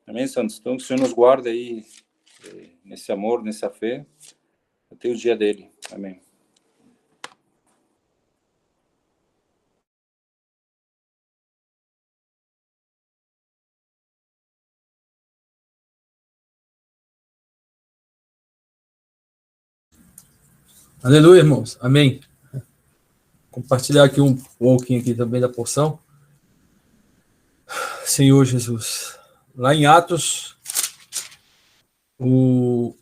Amém, santos? Então, que o Senhor nos guarde aí nesse amor, nessa fé, até o dia dele. Amém. Aleluia, irmãos. Amém. Compartilhar aqui um pouquinho aqui também da porção. Senhor Jesus. Lá em Atos, o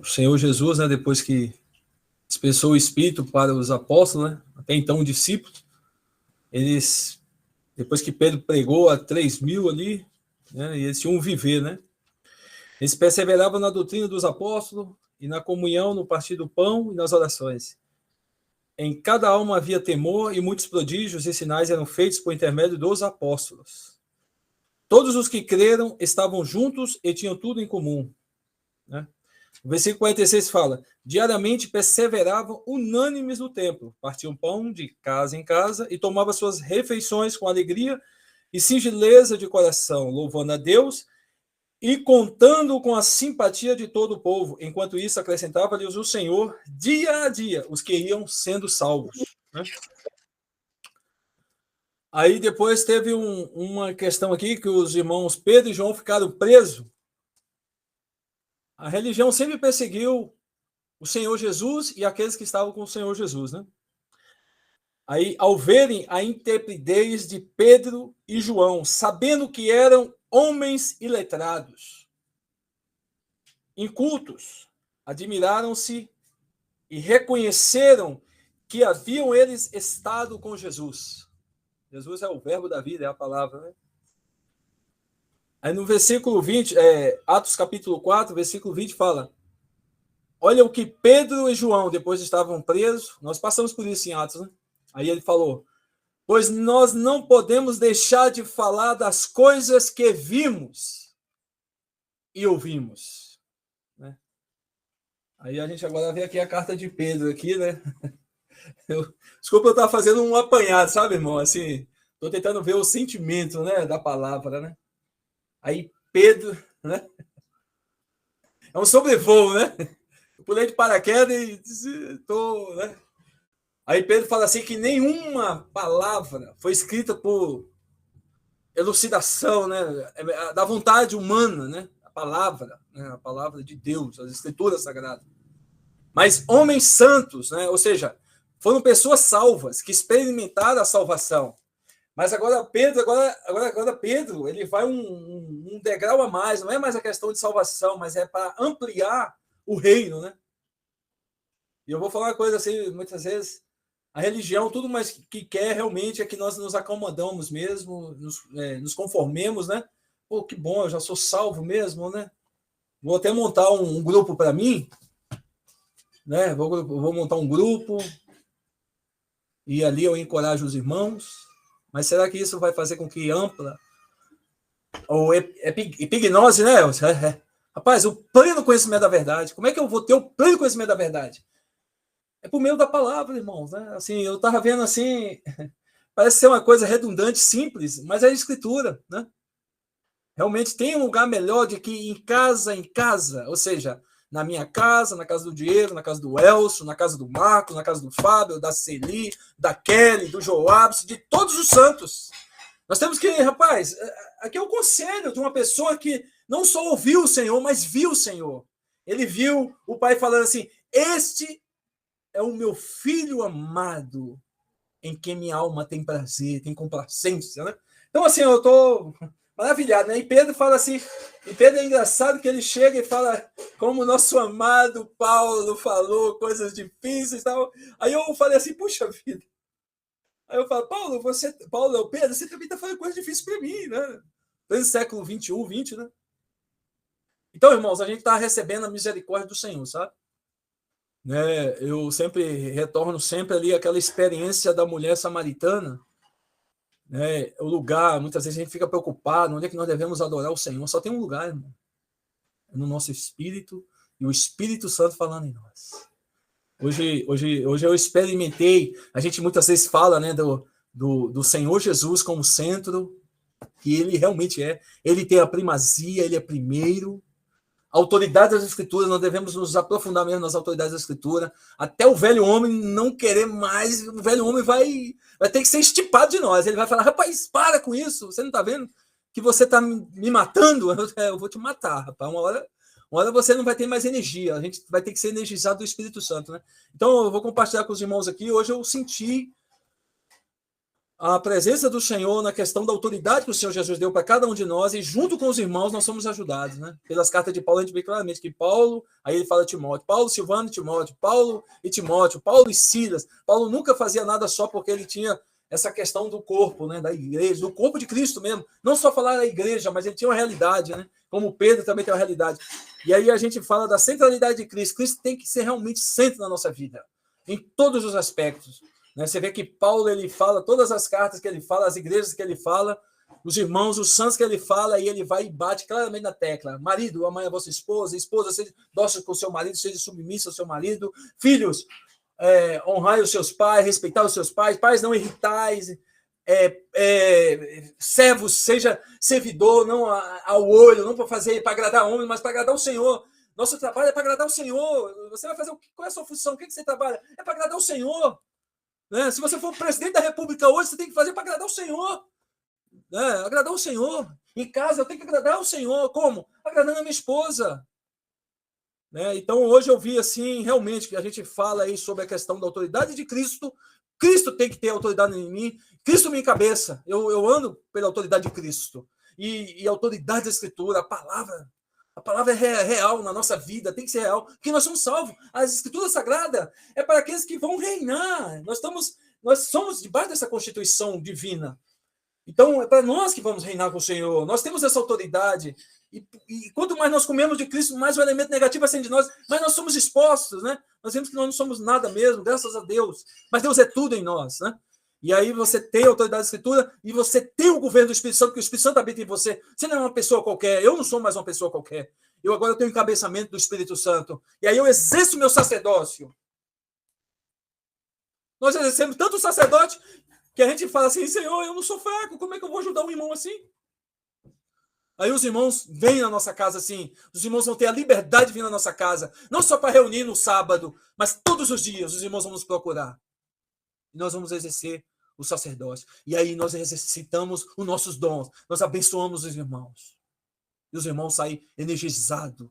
Senhor Jesus, né, depois que dispensou o Espírito para os apóstolos, né, até então discípulos, eles, depois que Pedro pregou a 3.000 ali, né, e eles tinham um viver, né? Eles perseveravam na doutrina dos apóstolos e na comunhão, no partir do pão e nas orações. Em cada alma havia temor e muitos prodígios e sinais eram feitos por intermédio dos apóstolos. Todos os que creram estavam juntos e tinham tudo em comum. Né? O versículo 46 fala: diariamente perseveravam unânimes no templo, partiam pão de casa em casa e tomavam suas refeições com alegria e singeleza de coração, louvando a Deus e contando com a simpatia de todo o povo. Enquanto isso, acrescentava-lhes o Senhor, dia a dia, os que iam sendo salvos. Né? Aí depois teve uma questão aqui que os irmãos Pedro e João ficaram presos. A religião sempre perseguiu o Senhor Jesus e aqueles que estavam com o Senhor Jesus, né? Aí, ao verem a intrepidez de Pedro e João, sabendo que eram homens iletrados, incultos, admiraram-se e reconheceram que haviam eles estado com Jesus. Jesus é o verbo da vida, é a palavra, né? Aí no versículo 20, Atos capítulo 4, versículo 20 fala: olha o que Pedro e João, depois estavam presos, nós passamos por isso em Atos, né? Aí ele falou: pois nós não podemos deixar de falar das coisas que vimos e ouvimos. Né? Aí a gente agora vê aqui a carta de Pedro aqui, né? Desculpa eu estar fazendo um apanhado, sabe, irmão? Assim, estou tentando ver o sentimento, né, da palavra, né? Aí Pedro, né? É um sobrevoo, né? Eu pulei de paraquedas e tô, né? Aí Pedro fala assim que nenhuma palavra foi escrita por elucidação, né? Da vontade humana, né? A palavra, né? A palavra de Deus, as escrituras sagradas. Mas homens santos, né? Ou seja, foram pessoas salvas que experimentaram a salvação. Mas agora Pedro, ele vai um degrau a mais. Não é mais a questão de salvação, mas é para ampliar o reino, né? E eu vou falar uma coisa assim, muitas vezes a religião, tudo mais que quer realmente é que nós nos acomodamos mesmo, nos conformemos, né? Pô, que bom, eu já sou salvo mesmo, né? Vou até montar um grupo para mim, né? Vou montar um grupo e ali eu encorajo os irmãos. Mas será que isso vai fazer com que ampla ou epignose, né? Rapaz, o pleno conhecimento da verdade. Como é que eu vou ter o pleno conhecimento da verdade? É por meio da palavra, irmãos, né? Assim, eu estava vendo assim, parece ser uma coisa redundante, simples, mas é a escritura, né? Realmente tem um lugar melhor de que em casa, ou seja, na minha casa, na casa do Diego, na casa do Elcio, na casa do Marcos, na casa do Fábio, da Celi, da Kelly, do Joabs, de todos os santos. Nós temos que, rapaz, aqui é o conselho de uma pessoa que não só ouviu o Senhor, mas viu o Senhor. Ele viu o Pai falando assim, este é o meu filho amado, em quem minha alma tem prazer, tem complacência, né? Então, assim, eu estou maravilhado, né? E Pedro fala assim, e Pedro é engraçado que ele chega e fala como o nosso amado Paulo falou, coisas difíceis e tal. Aí eu falei assim, puxa vida. Aí eu falo, Paulo, Pedro, você também está falando coisas difíceis para mim, né? Desde o século 21, 20, né? Então, irmãos, a gente está recebendo a misericórdia do Senhor, sabe? Né? Eu sempre retorno sempre ali àquela experiência da mulher samaritana, né? O lugar, muitas vezes a gente fica preocupado, onde é que nós devemos adorar o Senhor? Só tem um lugar, irmão. É no nosso espírito e o Espírito Santo falando em nós. Hoje eu experimentei, a gente muitas vezes fala, né, do Senhor Jesus como centro, que ele realmente é. Ele tem a primazia, ele é primeiro. A autoridade das Escrituras, nós devemos nos aprofundar mesmo nas autoridades da Escritura, até o velho homem não querer mais, o velho homem vai ter que ser estipado de nós. Ele vai falar, rapaz, para com isso, você não está vendo que você está me matando? Eu vou te matar, rapaz. Uma hora você não vai ter mais energia, a gente vai ter que ser energizado do Espírito Santo, né? Então, eu vou compartilhar com os irmãos aqui. Hoje eu senti a presença do Senhor na questão da autoridade que o Senhor Jesus deu para cada um de nós, e junto com os irmãos nós somos ajudados, né? Pelas cartas de Paulo, a gente vê claramente que Paulo, aí ele fala Timóteo, Paulo, Silvano e Timóteo, Paulo e Timóteo, Paulo e Silas. Paulo nunca fazia nada só porque ele tinha essa questão do corpo, né? Da igreja, do corpo de Cristo mesmo. Não só falar da igreja, mas ele tinha uma realidade, né? Como Pedro também tem uma realidade. E aí a gente fala da centralidade de Cristo. Cristo tem que ser realmente centro na nossa vida, em todos os aspectos. Você vê que Paulo, ele fala, todas as cartas que ele fala, as igrejas que ele fala, os irmãos, os santos que ele fala, e ele vai e bate claramente na tecla. Marido, amai a vossa esposa, seja dócil com o seu marido, seja submissa ao seu marido. Filhos, honrai os seus pais, respeitai os seus pais. Pais, não irritais. Servos, seja servidor, não ao olho, não para agradar homem, mas para agradar o Senhor. Nosso trabalho é para agradar o Senhor. Você vai fazer qual é a sua função? O que você trabalha? É para agradar o Senhor. Né? Se você for presidente da República hoje, você tem que fazer para agradar o Senhor. Né? Agradar o Senhor. Em casa, eu tenho que agradar o Senhor. Como? Agradando a minha esposa. Né? Então, hoje eu vi assim, realmente, que a gente fala aí sobre a questão da autoridade de Cristo. Cristo tem que ter autoridade em mim. Cristo me encabeça. Eu ando pela autoridade de Cristo. E a autoridade da Escritura, a palavra é real na nossa vida, tem que ser real, porque nós somos salvos. As Escrituras Sagradas é para aqueles que vão reinar. Nós somos debaixo dessa constituição divina. Então, é para nós que vamos reinar com o Senhor. Nós temos essa autoridade. E quanto mais nós comemos de Cristo, mais o elemento negativo vai sendo de nós, mais nós somos expostos, né? Nós vemos que nós não somos nada mesmo, graças a Deus. Mas Deus é tudo em nós, né? E aí você tem a autoridade da Escritura e você tem o governo do Espírito Santo, porque o Espírito Santo habita em você. Você não é uma pessoa qualquer, eu não sou mais uma pessoa qualquer. Eu agora tenho o encabeçamento do Espírito Santo. E aí eu exerço o meu sacerdócio. Nós exercemos tanto o sacerdote que a gente fala assim, Senhor, eu não sou fraco, como é que eu vou ajudar um irmão assim? Aí os irmãos vêm na nossa casa assim, os irmãos vão ter a liberdade de vir na nossa casa, não só para reunir no sábado, mas todos os dias os irmãos vão nos procurar. E nós vamos exercer o sacerdócio. E aí nós exercitamos os nossos dons, nós abençoamos os irmãos. E os irmãos saem energizados.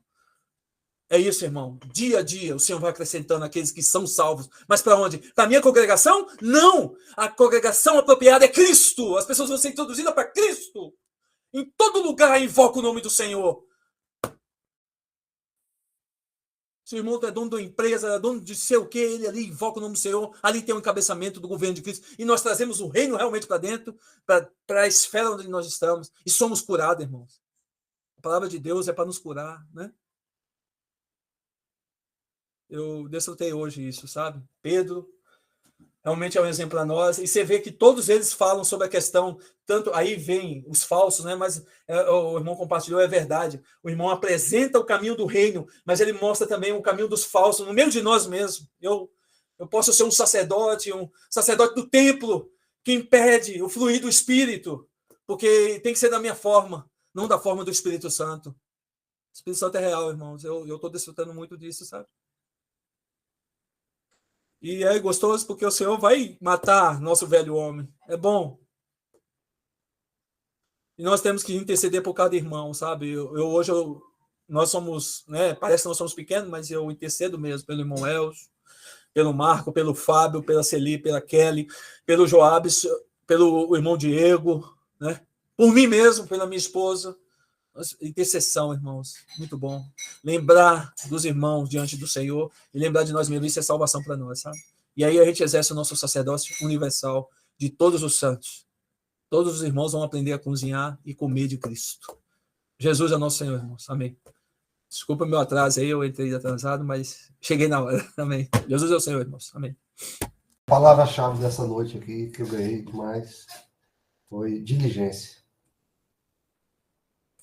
É isso, irmão. Dia a dia o Senhor vai acrescentando aqueles que são salvos. Mas para onde? Para a minha congregação? Não! A congregação apropriada é Cristo. As pessoas vão ser introduzidas para Cristo. Em todo lugar invoca o nome do Senhor. Se o irmão é dono de uma empresa, é dono de sei o que, ele ali invoca o nome do Senhor, ali tem o encabeçamento do governo de Cristo, e nós trazemos o reino realmente para dentro, para a esfera onde nós estamos, e somos curados, irmãos. A palavra de Deus é para nos curar, né? Eu desfrutei hoje isso, sabe? Pedro realmente é um exemplo para nós, e você vê que todos eles falam sobre a questão, tanto aí vem os falsos, né? Mas o irmão compartilhou, é verdade. O irmão apresenta o caminho do reino, mas ele mostra também o caminho dos falsos, no meio de nós mesmos. Eu posso ser um sacerdote do templo, que impede o fluir do Espírito, porque tem que ser da minha forma, não da forma do Espírito Santo. O Espírito Santo é real, irmãos. Eu estou desfrutando muito disso, sabe? E é gostoso porque o Senhor vai matar nosso velho homem. É bom. E nós temos que interceder por cada irmão, sabe? Hoje nós somos, né? Parece que nós somos pequenos, mas eu intercedo mesmo pelo irmão Elcio, pelo Marco, pelo Fábio, pela Celi, pela Kelly, pelo Joabes, pelo irmão Diego, né? Por mim mesmo, pela minha esposa. Intercessão, irmãos, muito bom. Lembrar dos irmãos diante do Senhor e lembrar de nós mesmos, isso é salvação para nós, sabe? E aí a gente exerce o nosso sacerdócio universal de todos os santos. Todos os irmãos vão aprender a cozinhar e comer de Cristo. Jesus é nosso Senhor, irmãos. Amém. Desculpa o meu atraso aí, eu entrei atrasado, mas cheguei na hora. Amém. Jesus é o Senhor, irmãos. Amém. A palavra-chave dessa noite aqui que eu ganhei demais foi diligência.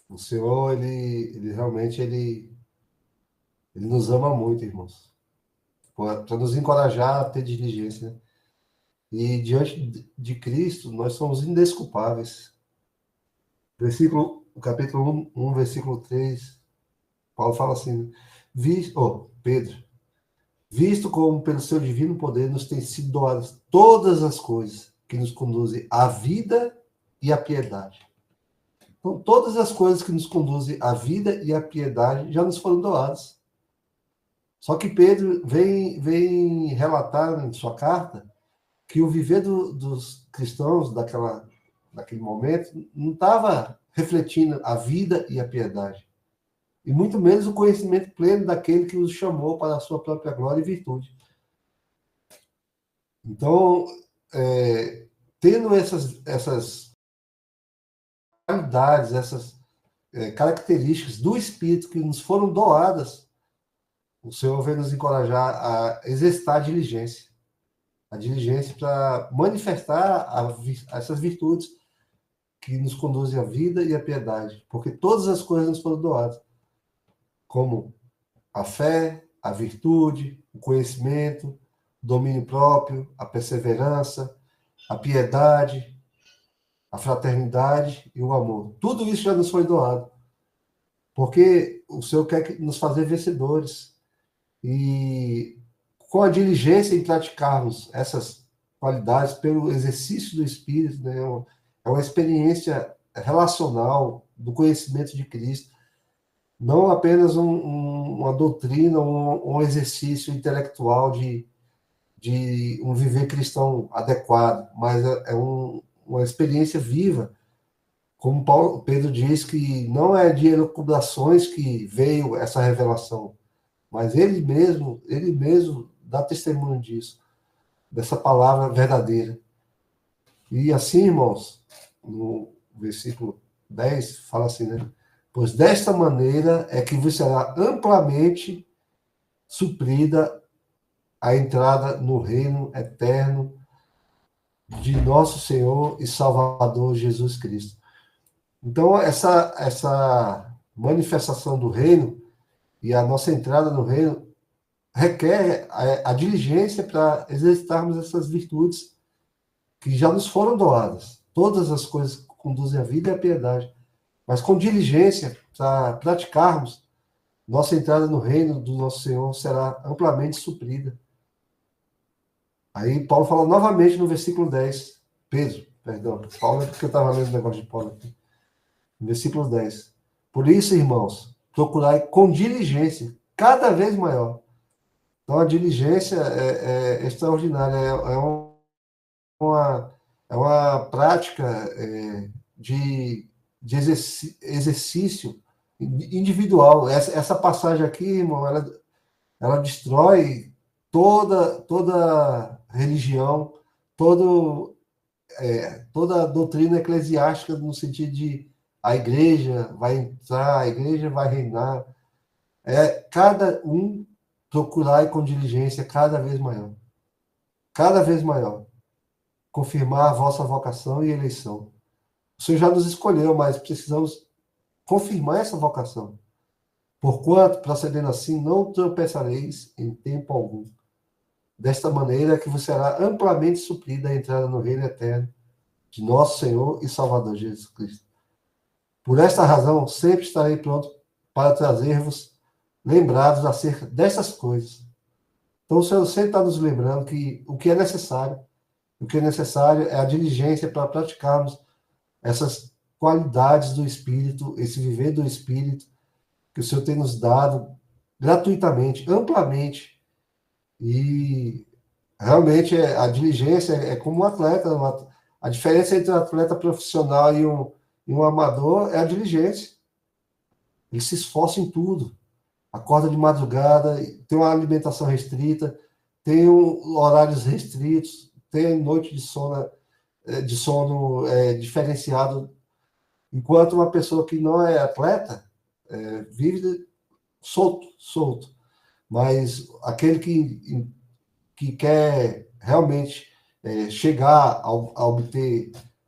O Senhor, ele realmente ele nos ama muito, irmãos. Para nos encorajar a ter diligência. Né? E diante de Cristo, nós somos indesculpáveis. O capítulo 1, versículo 3, Paulo fala assim, Pedro, visto como pelo seu divino poder nos tem sido doadas todas as coisas que nos conduzem à vida e à piedade. Então, todas as coisas que nos conduzem à vida e à piedade já nos foram doadas. Só que Pedro vem relatar em sua carta que o viver dos cristãos daquele momento não estava refletindo a vida e a piedade. E muito menos o conhecimento pleno daquele que os chamou para a sua própria glória e virtude. Então, tendo essas qualidades, essas características do Espírito que nos foram doadas, o Senhor vem nos encorajar a exercitar a diligência para manifestar essas virtudes que nos conduzem à vida e à piedade, porque todas as coisas nos foram doadas, como a fé, a virtude, o conhecimento, o domínio próprio, a perseverança, a piedade, a fraternidade e o amor. Tudo isso já nos foi doado. Porque o Senhor quer nos fazer vencedores. E com a diligência em praticarmos essas qualidades pelo exercício do Espírito, né, é uma experiência relacional do conhecimento de Cristo. Não apenas uma doutrina, um exercício intelectual de um viver cristão adequado, mas é uma experiência viva. Como Pedro diz que não é de elucubrações que veio essa revelação, mas ele mesmo dá testemunho disso, dessa palavra verdadeira. E assim, irmãos, no versículo 10, fala assim, né? Pois desta maneira é que vos será amplamente suprida a entrada no reino eterno de nosso Senhor e Salvador Jesus Cristo. Então, essa manifestação do reino e a nossa entrada no reino requer a diligência para exercitarmos essas virtudes que já nos foram doadas. Todas as coisas que conduzem à vida e à piedade. mas com diligência para praticarmos, nossa entrada no reino do nosso Senhor será amplamente suprida. Aí Paulo fala novamente no versículo 10, Pedro, perdão, Paulo é porque eu estava lendo o negócio de Paulo aqui, no versículo 10. Por isso, irmãos, procurai com diligência, cada vez maior. Então, a diligência é extraordinária, é uma prática de exercício individual. Essa passagem aqui, irmão, ela destrói toda religião, toda doutrina eclesiástica, no sentido de a igreja vai entrar, a igreja vai reinar. Cada um procurar com diligência cada vez maior. Cada vez maior. Confirmar a vossa vocação e eleição. O Senhor já nos escolheu, mas precisamos confirmar essa vocação. Porquanto, procedendo assim, não tropeçareis em tempo algum. Desta maneira que vos será amplamente suprida a entrada no reino eterno de nosso Senhor e Salvador Jesus Cristo. Por esta razão, sempre estarei pronto para trazer-vos lembrados acerca dessas coisas. Então, o Senhor sempre está nos lembrando que o que é necessário é a diligência para praticarmos essas qualidades do Espírito, esse viver do Espírito, que o Senhor tem nos dado gratuitamente, amplamente. E realmente a diligência é como um atleta. A diferença entre um atleta profissional e um amador é a diligência. Ele se esforça em tudo. Acorda de madrugada, tem uma alimentação restrita, tem horários restritos, tem noite de sono diferenciado, enquanto uma pessoa que não é atleta vive solto. Mas aquele que quer realmente chegar a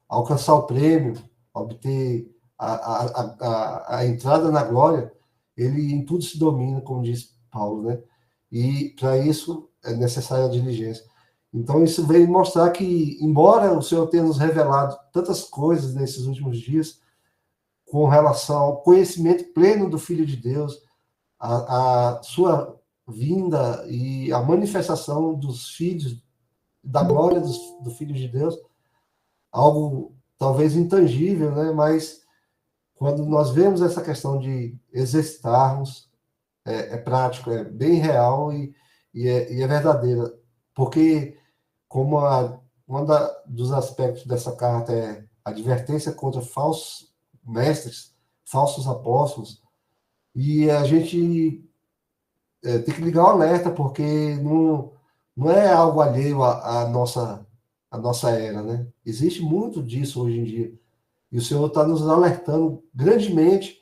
alcançar o prêmio, a obter a entrada na glória, ele em tudo se domina, como diz Paulo, né? E para isso é necessária a diligência. Então, isso veio mostrar que, embora o Senhor tenha nos revelado tantas coisas nesses últimos dias, com relação ao conhecimento pleno do Filho de Deus, a sua vinda e a manifestação dos filhos, da glória do Filho de Deus, algo talvez intangível, né? Mas quando nós vemos essa questão de exercitarmos, é prático, é bem real e é verdadeira, porque como dos aspectos dessa carta é a advertência contra falsos mestres, falsos apóstolos, e a gente tem que ligar o alerta, porque não é algo alheio à nossa era, né? Existe muito disso hoje em dia. E o Senhor está nos alertando grandemente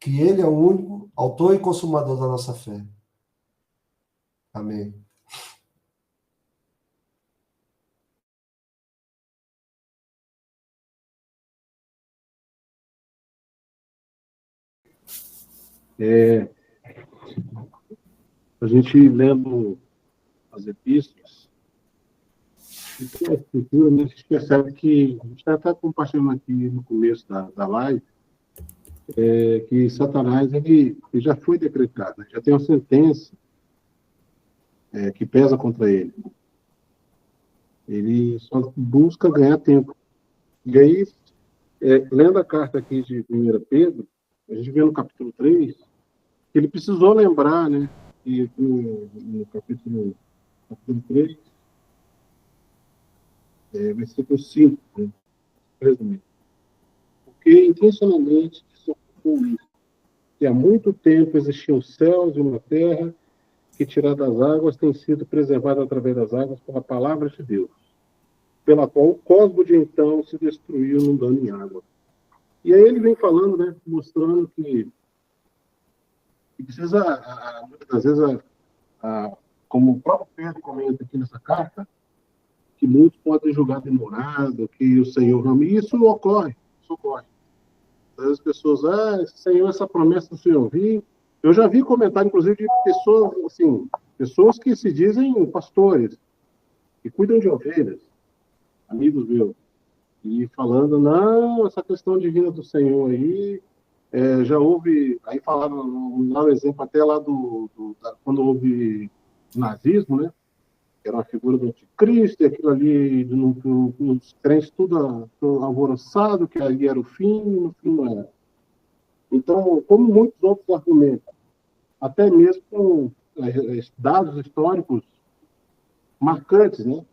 que Ele é o único autor e consumador da nossa fé. Amém. A gente lendo as epístolas, e toda a escritura, né, a gente percebe que, a gente está até compartilhando aqui no começo da live, que Satanás ele já foi decretado, né, já tem uma sentença que pesa contra ele. Ele só busca ganhar tempo. E aí, lendo a carta aqui de 1 Pedro, a gente vê no capítulo 3, que ele precisou lembrar, né, que no capítulo 3, versículo 5, né, resumindo. Porque intencionalmente se ocupou isso, que há muito tempo existiam os céus e uma terra, que tirada das águas tem sido preservada através das águas pela palavra de Deus, pela qual o cosmo de então se destruiu não dando em água. E aí ele vem falando, né, mostrando que precisa, muitas vezes, como o próprio Pedro comenta aqui nessa carta, que muitos podem julgar demorado, que o Senhor não... E isso ocorre. As pessoas, Senhor, essa promessa do Senhor vir. Eu já vi comentário, inclusive, de pessoas, assim, pessoas que se dizem pastores, que cuidam de ovelhas, amigos meus, e falando, não, essa questão divina do Senhor aí, Já houve, aí falaram, lá no exemplo até lá quando houve nazismo, né? Que era uma figura do anticristo, e aquilo ali, os crentes tudo alvoroçado, que ali era o fim, e no fim não era. Então, como muitos outros argumentos, até mesmo com dados históricos marcantes, né?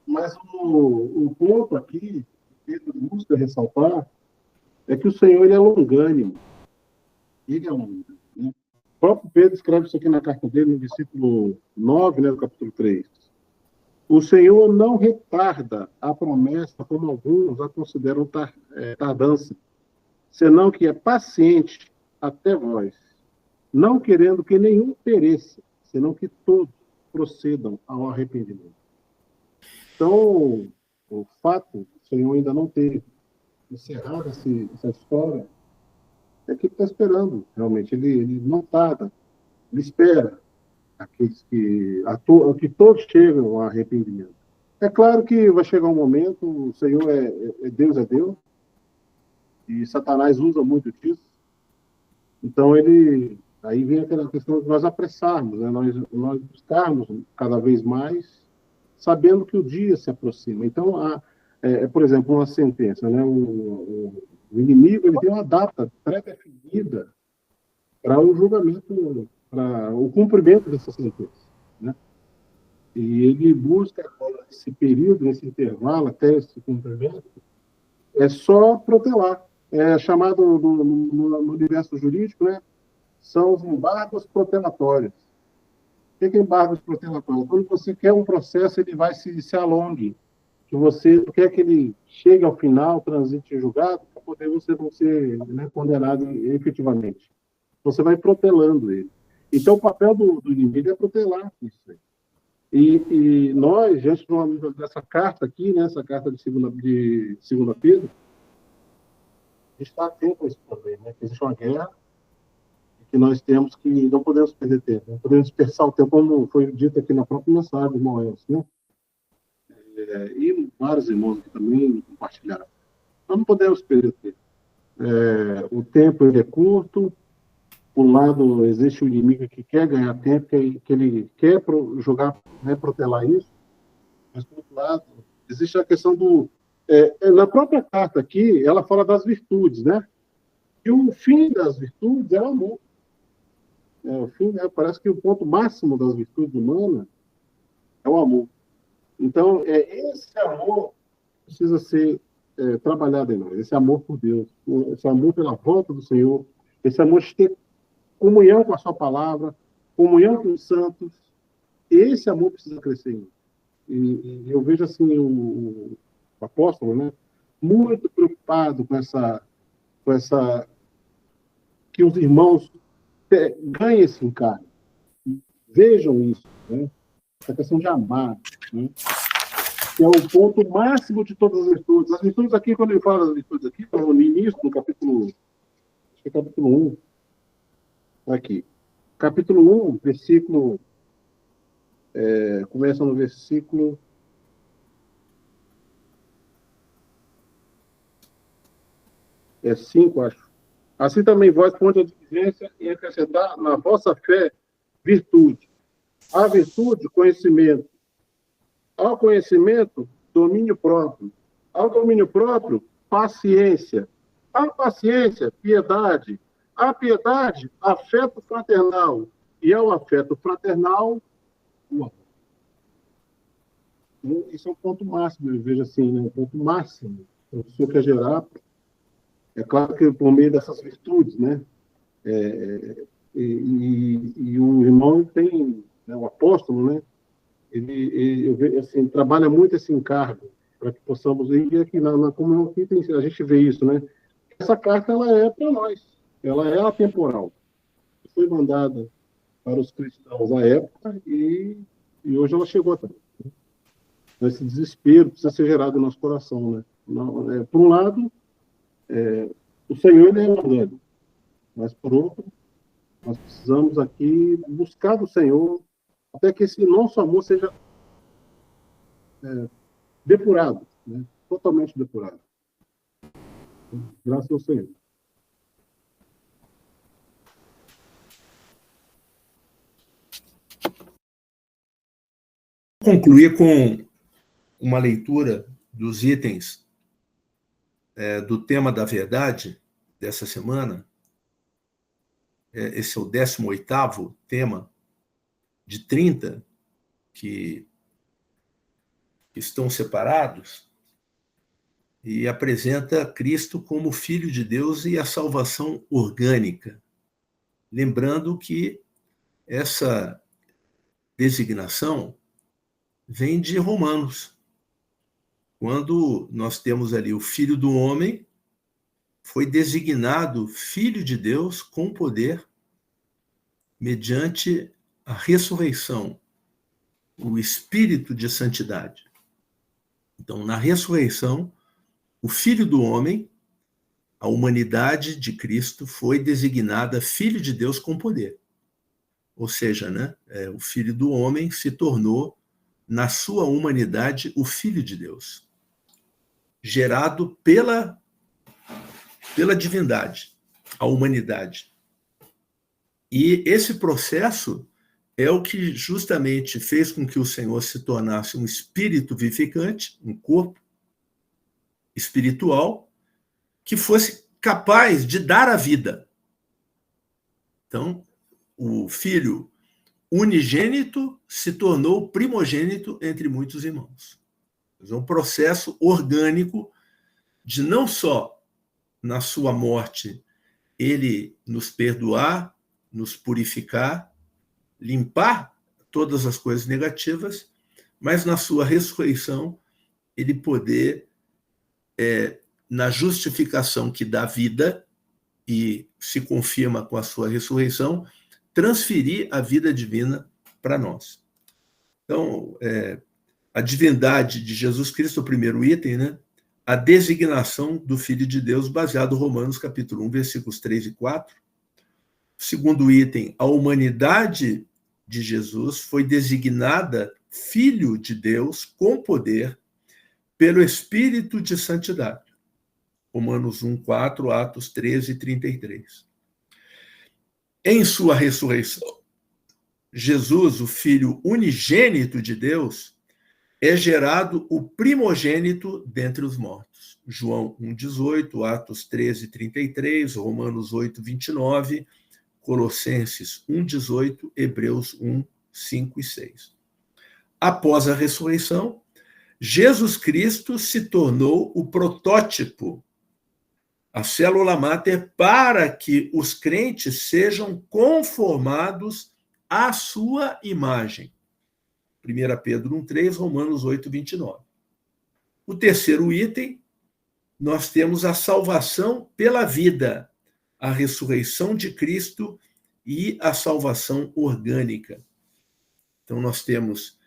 Mas o ponto aqui, que Pedro busca ressaltar, é que o Senhor ele é longânimo. Ele é longânimo, né? O próprio Pedro escreve isso aqui na carta dele, no versículo 9, né, do capítulo 3. O Senhor não retarda a promessa, como alguns a consideram tardança, senão que é paciente até vós, não querendo que nenhum pereça, senão que todos procedam ao arrependimento. Então, o fato do Senhor ainda não ter encerrado essa história é que ele está esperando, realmente. Ele não tarda, ele espera que todos chegam ao arrependimento. É claro que vai chegar um momento, o Senhor é Deus, e Satanás usa muito disso. Então, aí vem aquela questão de nós apressarmos, né? nós buscarmos cada vez mais, sabendo que o dia se aproxima. Então, por exemplo, uma sentença, né? O inimigo ele tem uma data pré-definida para o julgamento, para o cumprimento dessa sentença, né? E ele busca agora esse período, esse intervalo até esse cumprimento, é só protelar. É chamado no universo jurídico, né? São os embargos protelatórios. O que é embargos protelatórios? Quando você quer um processo, ele vai se alongue. Que você quer que ele chegue ao final, transite em julgado, para poder você não ser, né, condenado efetivamente. Você vai protelando ele. Então, o papel do inimigo é protelar isso aí. E nós, diante dessa carta aqui, né, essa carta de segunda Pedro, a gente está atento a esse problema, né? Que existe uma guerra que nós temos que não podemos perder tempo, não podemos dispersar o tempo, como foi dito aqui na própria mensagem, irmão Elcio, né? E vários irmãos aqui também compartilharam. Nós não podemos perder tempo. O tempo ele é curto. Por um lado, existe um inimigo que quer ganhar tempo, que ele quer jogar, né, protelar isso. Mas, por outro lado, existe a questão na própria carta aqui, ela fala das virtudes, né? E o fim das virtudes é o amor. O fim, né, parece que o ponto máximo das virtudes humanas é o amor. Então, esse amor precisa ser trabalhado em nós. Esse amor por Deus, esse amor pela volta do Senhor, esse amor de ter comunhão com a sua palavra, comunhão com os santos. Esse amor precisa crescer em nós. E eu vejo assim o apóstolo, né, muito preocupado com essa que os irmãos ganhem esse encargo. Vejam isso, né? Essa questão de amar, né? Que é o ponto máximo de todas as virtudes. As virtudes aqui, quando ele fala das virtudes aqui, no início, no capítulo, acho que é capítulo 1, aqui. Capítulo 1, versículo, começa no versículo 5, acho. Assim também vós, ponte a diligência e acrescentar na vossa fé virtude. A virtude, conhecimento. Ao conhecimento, domínio próprio. Ao domínio próprio, paciência. A paciência, piedade. A piedade, afeto fraternal. E ao afeto fraternal, o amor. Esse é o ponto máximo, eu vejo assim, né? O ponto máximo. O Senhor quer gerar. É claro que por meio dessas virtudes, né? E o irmão tem, né, o apóstolo, né? Ele assim, trabalha muito esse encargo para que possamos ir aqui na comunhão aqui a gente vê isso, né? Essa carta ela é para nós, ela é atemporal. Foi mandada para os cristãos na época e hoje ela chegou também. Esse desespero precisa ser gerado no nosso coração, né? Por um lado, o Senhor ele é mandado, mas por outro, nós precisamos aqui buscar do Senhor até que esse nosso amor seja depurado, né? Totalmente depurado. Graças ao Senhor. concluir com uma leitura dos itens do tema da verdade dessa semana. Esse é o 18º tema de 30 que estão separados, e apresenta Cristo como Filho de Deus e a salvação orgânica. Lembrando que essa designação vem de Romanos, quando nós temos ali o Filho do Homem, foi designado Filho de Deus com poder, mediante a ressurreição, o Espírito de santidade. Então, na ressurreição, o Filho do Homem, a humanidade de Cristo, foi designada Filho de Deus com poder. Ou seja, né, o Filho do Homem se tornou, na sua humanidade, o Filho de Deus, gerado pela divindade, a humanidade. E esse processo é o que justamente fez com que o Senhor se tornasse um espírito vivificante, um corpo espiritual, que fosse capaz de dar a vida. Então, o Filho unigênito se tornou primogênito entre muitos irmãos. É um processo orgânico de não só na sua morte ele nos perdoar, nos purificar, limpar todas as coisas negativas, mas na sua ressurreição ele poder, na justificação que dá vida e se confirma com a sua ressurreição, transferir a vida divina para nós. Então, a divindade de Jesus Cristo, o primeiro item, né? A designação do Filho de Deus, baseado em Romanos capítulo 1, versículos 3 e 4. Segundo item, a humanidade de Jesus foi designada Filho de Deus com poder pelo Espírito de santidade. Romanos 1, 4, Atos 13 e 33. Em sua ressurreição, Jesus, o Filho unigênito de Deus, é gerado o primogênito dentre os mortos. João 1,18, Atos 13, 33, Romanos 8, 29, Colossenses 1,18, Hebreus 1, 5 e 6. Após a ressurreição, Jesus Cristo se tornou o protótipo, a célula máter, para que os crentes sejam conformados à sua imagem. 1 Pedro 1,3, Romanos 8, 29. O terceiro item, nós temos a salvação pela vida, a ressurreição de Cristo e a salvação orgânica. Então, nós temos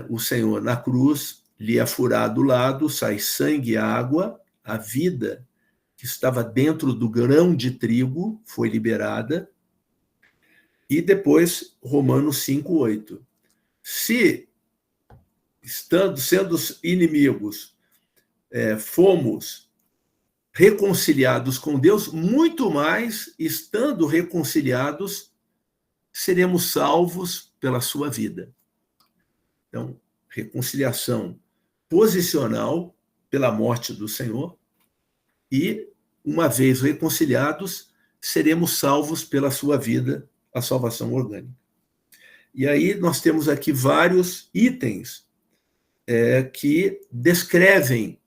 o Senhor na cruz, lhe é furado o lado, sai sangue e água, a vida que estava dentro do grão de trigo foi liberada, e depois Romanos 5, 8. Se, sendo inimigos, fomos reconciliados com Deus, muito mais, estando reconciliados, seremos salvos pela sua vida. Então, reconciliação posicional pela morte do Senhor, e, uma vez reconciliados, seremos salvos pela sua vida, a salvação orgânica. E aí nós temos aqui vários itens que descrevem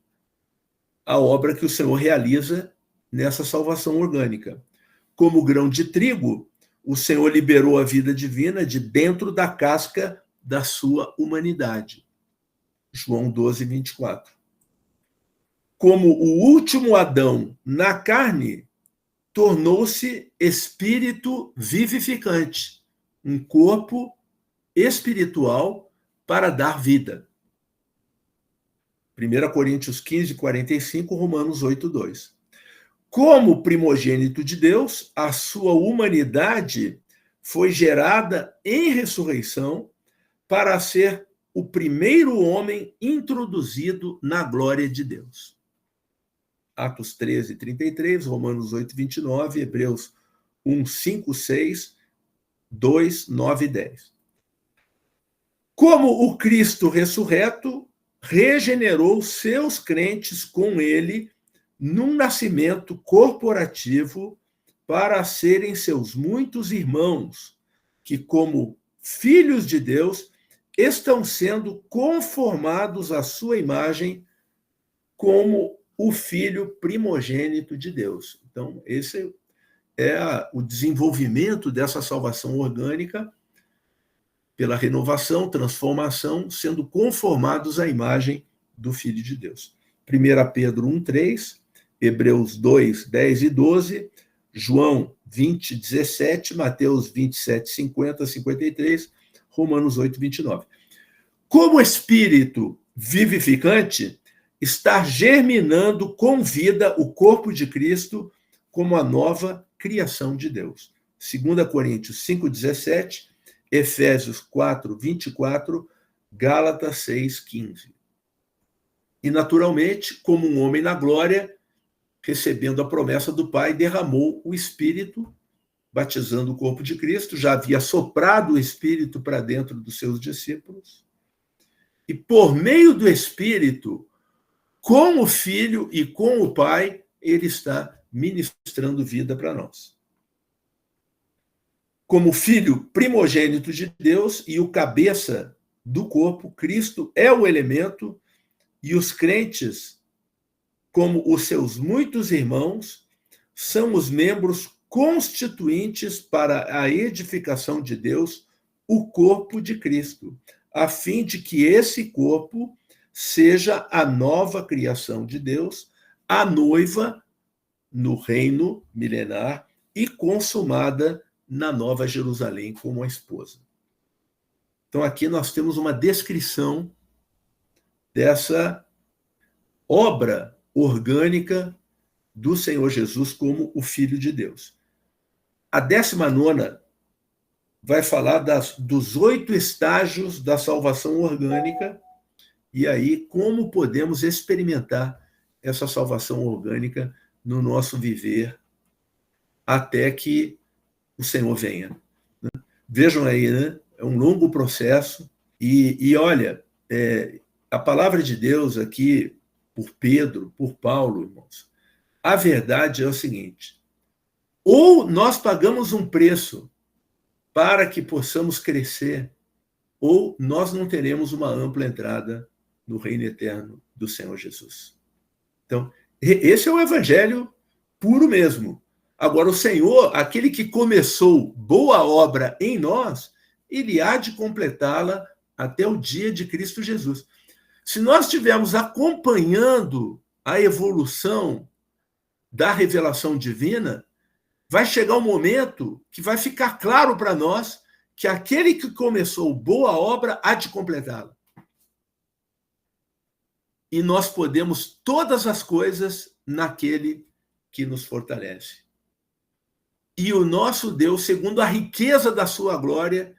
a obra que o Senhor realiza nessa salvação orgânica. Como grão de trigo, o Senhor liberou a vida divina de dentro da casca da sua humanidade. João 12, 24. Como o último Adão na carne, tornou-se espírito vivificante, um corpo espiritual para dar vida. 1 Coríntios 15, 45, Romanos 8, 2. Como primogênito de Deus, a sua humanidade foi gerada em ressurreição para ser o primeiro homem introduzido na glória de Deus. Atos 13, 33, Romanos 8, 29, Hebreus 1, 5, 6, 2, 9 e 10. Como o Cristo ressurreto regenerou seus crentes com ele num nascimento corporativo para serem seus muitos irmãos, que, como filhos de Deus, estão sendo conformados à sua imagem como o filho primogênito de Deus. Então, esse é o desenvolvimento dessa salvação orgânica pela renovação, transformação, sendo conformados à imagem do Filho de Deus. 1 Pedro 1:3, Hebreus 2:10 e 12, João 20:17, Mateus 27:50, 53, Romanos 8:29. Como Espírito vivificante, está germinando com vida o corpo de Cristo como a nova criação de Deus. 2 Coríntios 5:17, Efésios 4:24, Gálatas 6:15. E, naturalmente, como um homem na glória, recebendo a promessa do Pai, derramou o Espírito, batizando o corpo de Cristo, já havia soprado o Espírito para dentro dos seus discípulos, e por meio do Espírito, com o Filho e com o Pai, ele está ministrando vida para nós. Como filho primogênito de Deus e o cabeça do corpo, Cristo é o elemento, e os crentes, como os seus muitos irmãos, são os membros constituintes para a edificação de Deus, o corpo de Cristo, a fim de que esse corpo seja a nova criação de Deus, a noiva no reino milenar e consumada na Nova Jerusalém como a esposa. Então, aqui nós temos uma descrição dessa obra orgânica do Senhor Jesus como o Filho de Deus. A 19ª vai falar dos 8 estágios da salvação orgânica, e aí como podemos experimentar essa salvação orgânica no nosso viver até que o Senhor venha. Vejam aí, né? É um longo processo. E olha, a palavra de Deus aqui, por Pedro, por Paulo, irmãos, a verdade é o seguinte: ou nós pagamos um preço para que possamos crescer, ou nós não teremos uma ampla entrada no reino eterno do Senhor Jesus. Então, esse é o evangelho puro mesmo. Agora, o Senhor, aquele que começou boa obra em nós, ele há de completá-la até o dia de Cristo Jesus. Se nós estivermos acompanhando a evolução da revelação divina, vai chegar um momento que vai ficar claro para nós que aquele que começou boa obra há de completá-la. E nós podemos todas as coisas naquele que nos fortalece. E o nosso Deus, segundo a riqueza da sua glória,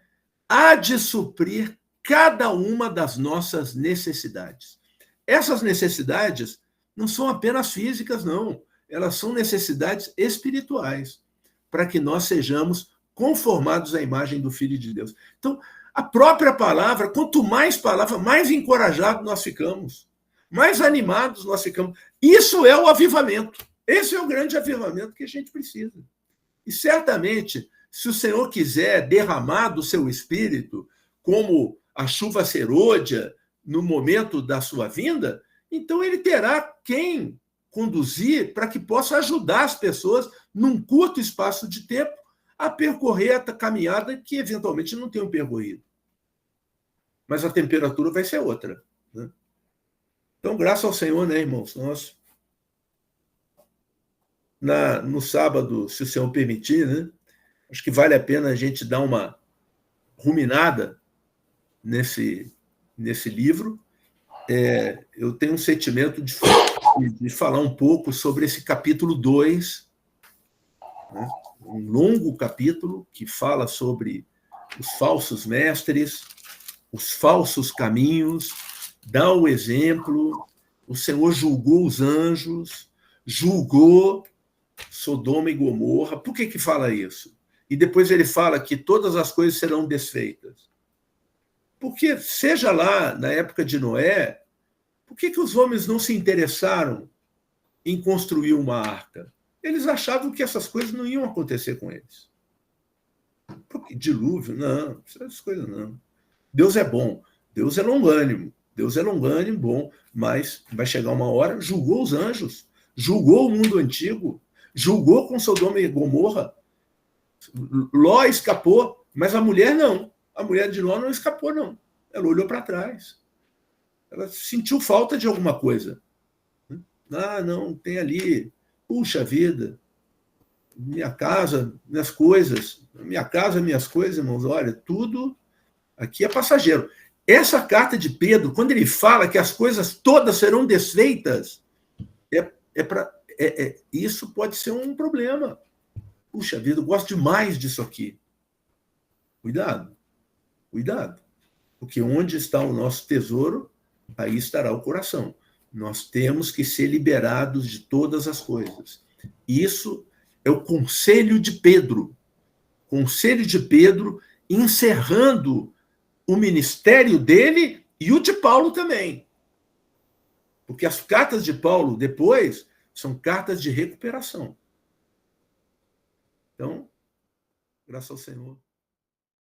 há de suprir cada uma das nossas necessidades. Essas necessidades não são apenas físicas, não. Elas são necessidades espirituais, para que nós sejamos conformados à imagem do Filho de Deus. Então, a própria palavra, quanto mais palavra, mais encorajados nós ficamos, mais animados nós ficamos. Isso é o avivamento. Esse é o grande avivamento que a gente precisa. E certamente, se o Senhor quiser derramar do seu Espírito, como a chuva serôdia, no momento da sua vinda, então ele terá quem conduzir para que possa ajudar as pessoas, num curto espaço de tempo, a percorrer a caminhada que eventualmente não tenham percorrido. Mas a temperatura vai ser outra, né? Então, graças ao Senhor, né, irmãos? Nós, no sábado, se o Senhor permitir, né, acho que vale a pena a gente dar uma ruminada nesse livro. Eu tenho um sentimento de falar um pouco sobre esse capítulo 2, né? Um longo capítulo que fala sobre os falsos mestres, os falsos caminhos, dá o exemplo. O Senhor julgou os anjos, julgou Sodoma e Gomorra. Por que fala isso? E depois ele fala que todas as coisas serão desfeitas. Porque, seja lá na época de Noé, por que os homens não se interessaram em construir uma arca? Eles achavam que essas coisas não iam acontecer com eles. Porque dilúvio, não, essas coisas não. Deus é bom, Deus é longânimo, bom, mas vai chegar uma hora, julgou os anjos, julgou o mundo antigo, julgou com Sodoma e Gomorra. Ló escapou, mas a mulher não. A mulher de Ló não escapou, não. Ela olhou para trás. Ela sentiu falta de alguma coisa. Ah, não, tem ali, puxa vida, minha casa, minhas coisas, minha casa, minhas coisas, irmãos, olha, tudo aqui é passageiro. Essa carta de Pedro, quando ele fala que as coisas todas serão desfeitas, isso pode ser um problema. Puxa vida, eu gosto demais disso aqui. Cuidado, cuidado. Porque onde está o nosso tesouro, aí estará o coração. Nós temos que ser liberados de todas as coisas. Isso é o conselho de Pedro. Conselho de Pedro encerrando o ministério dele e o de Paulo também. Porque as cartas de Paulo depois são cartas de recuperação. Então, graças ao Senhor.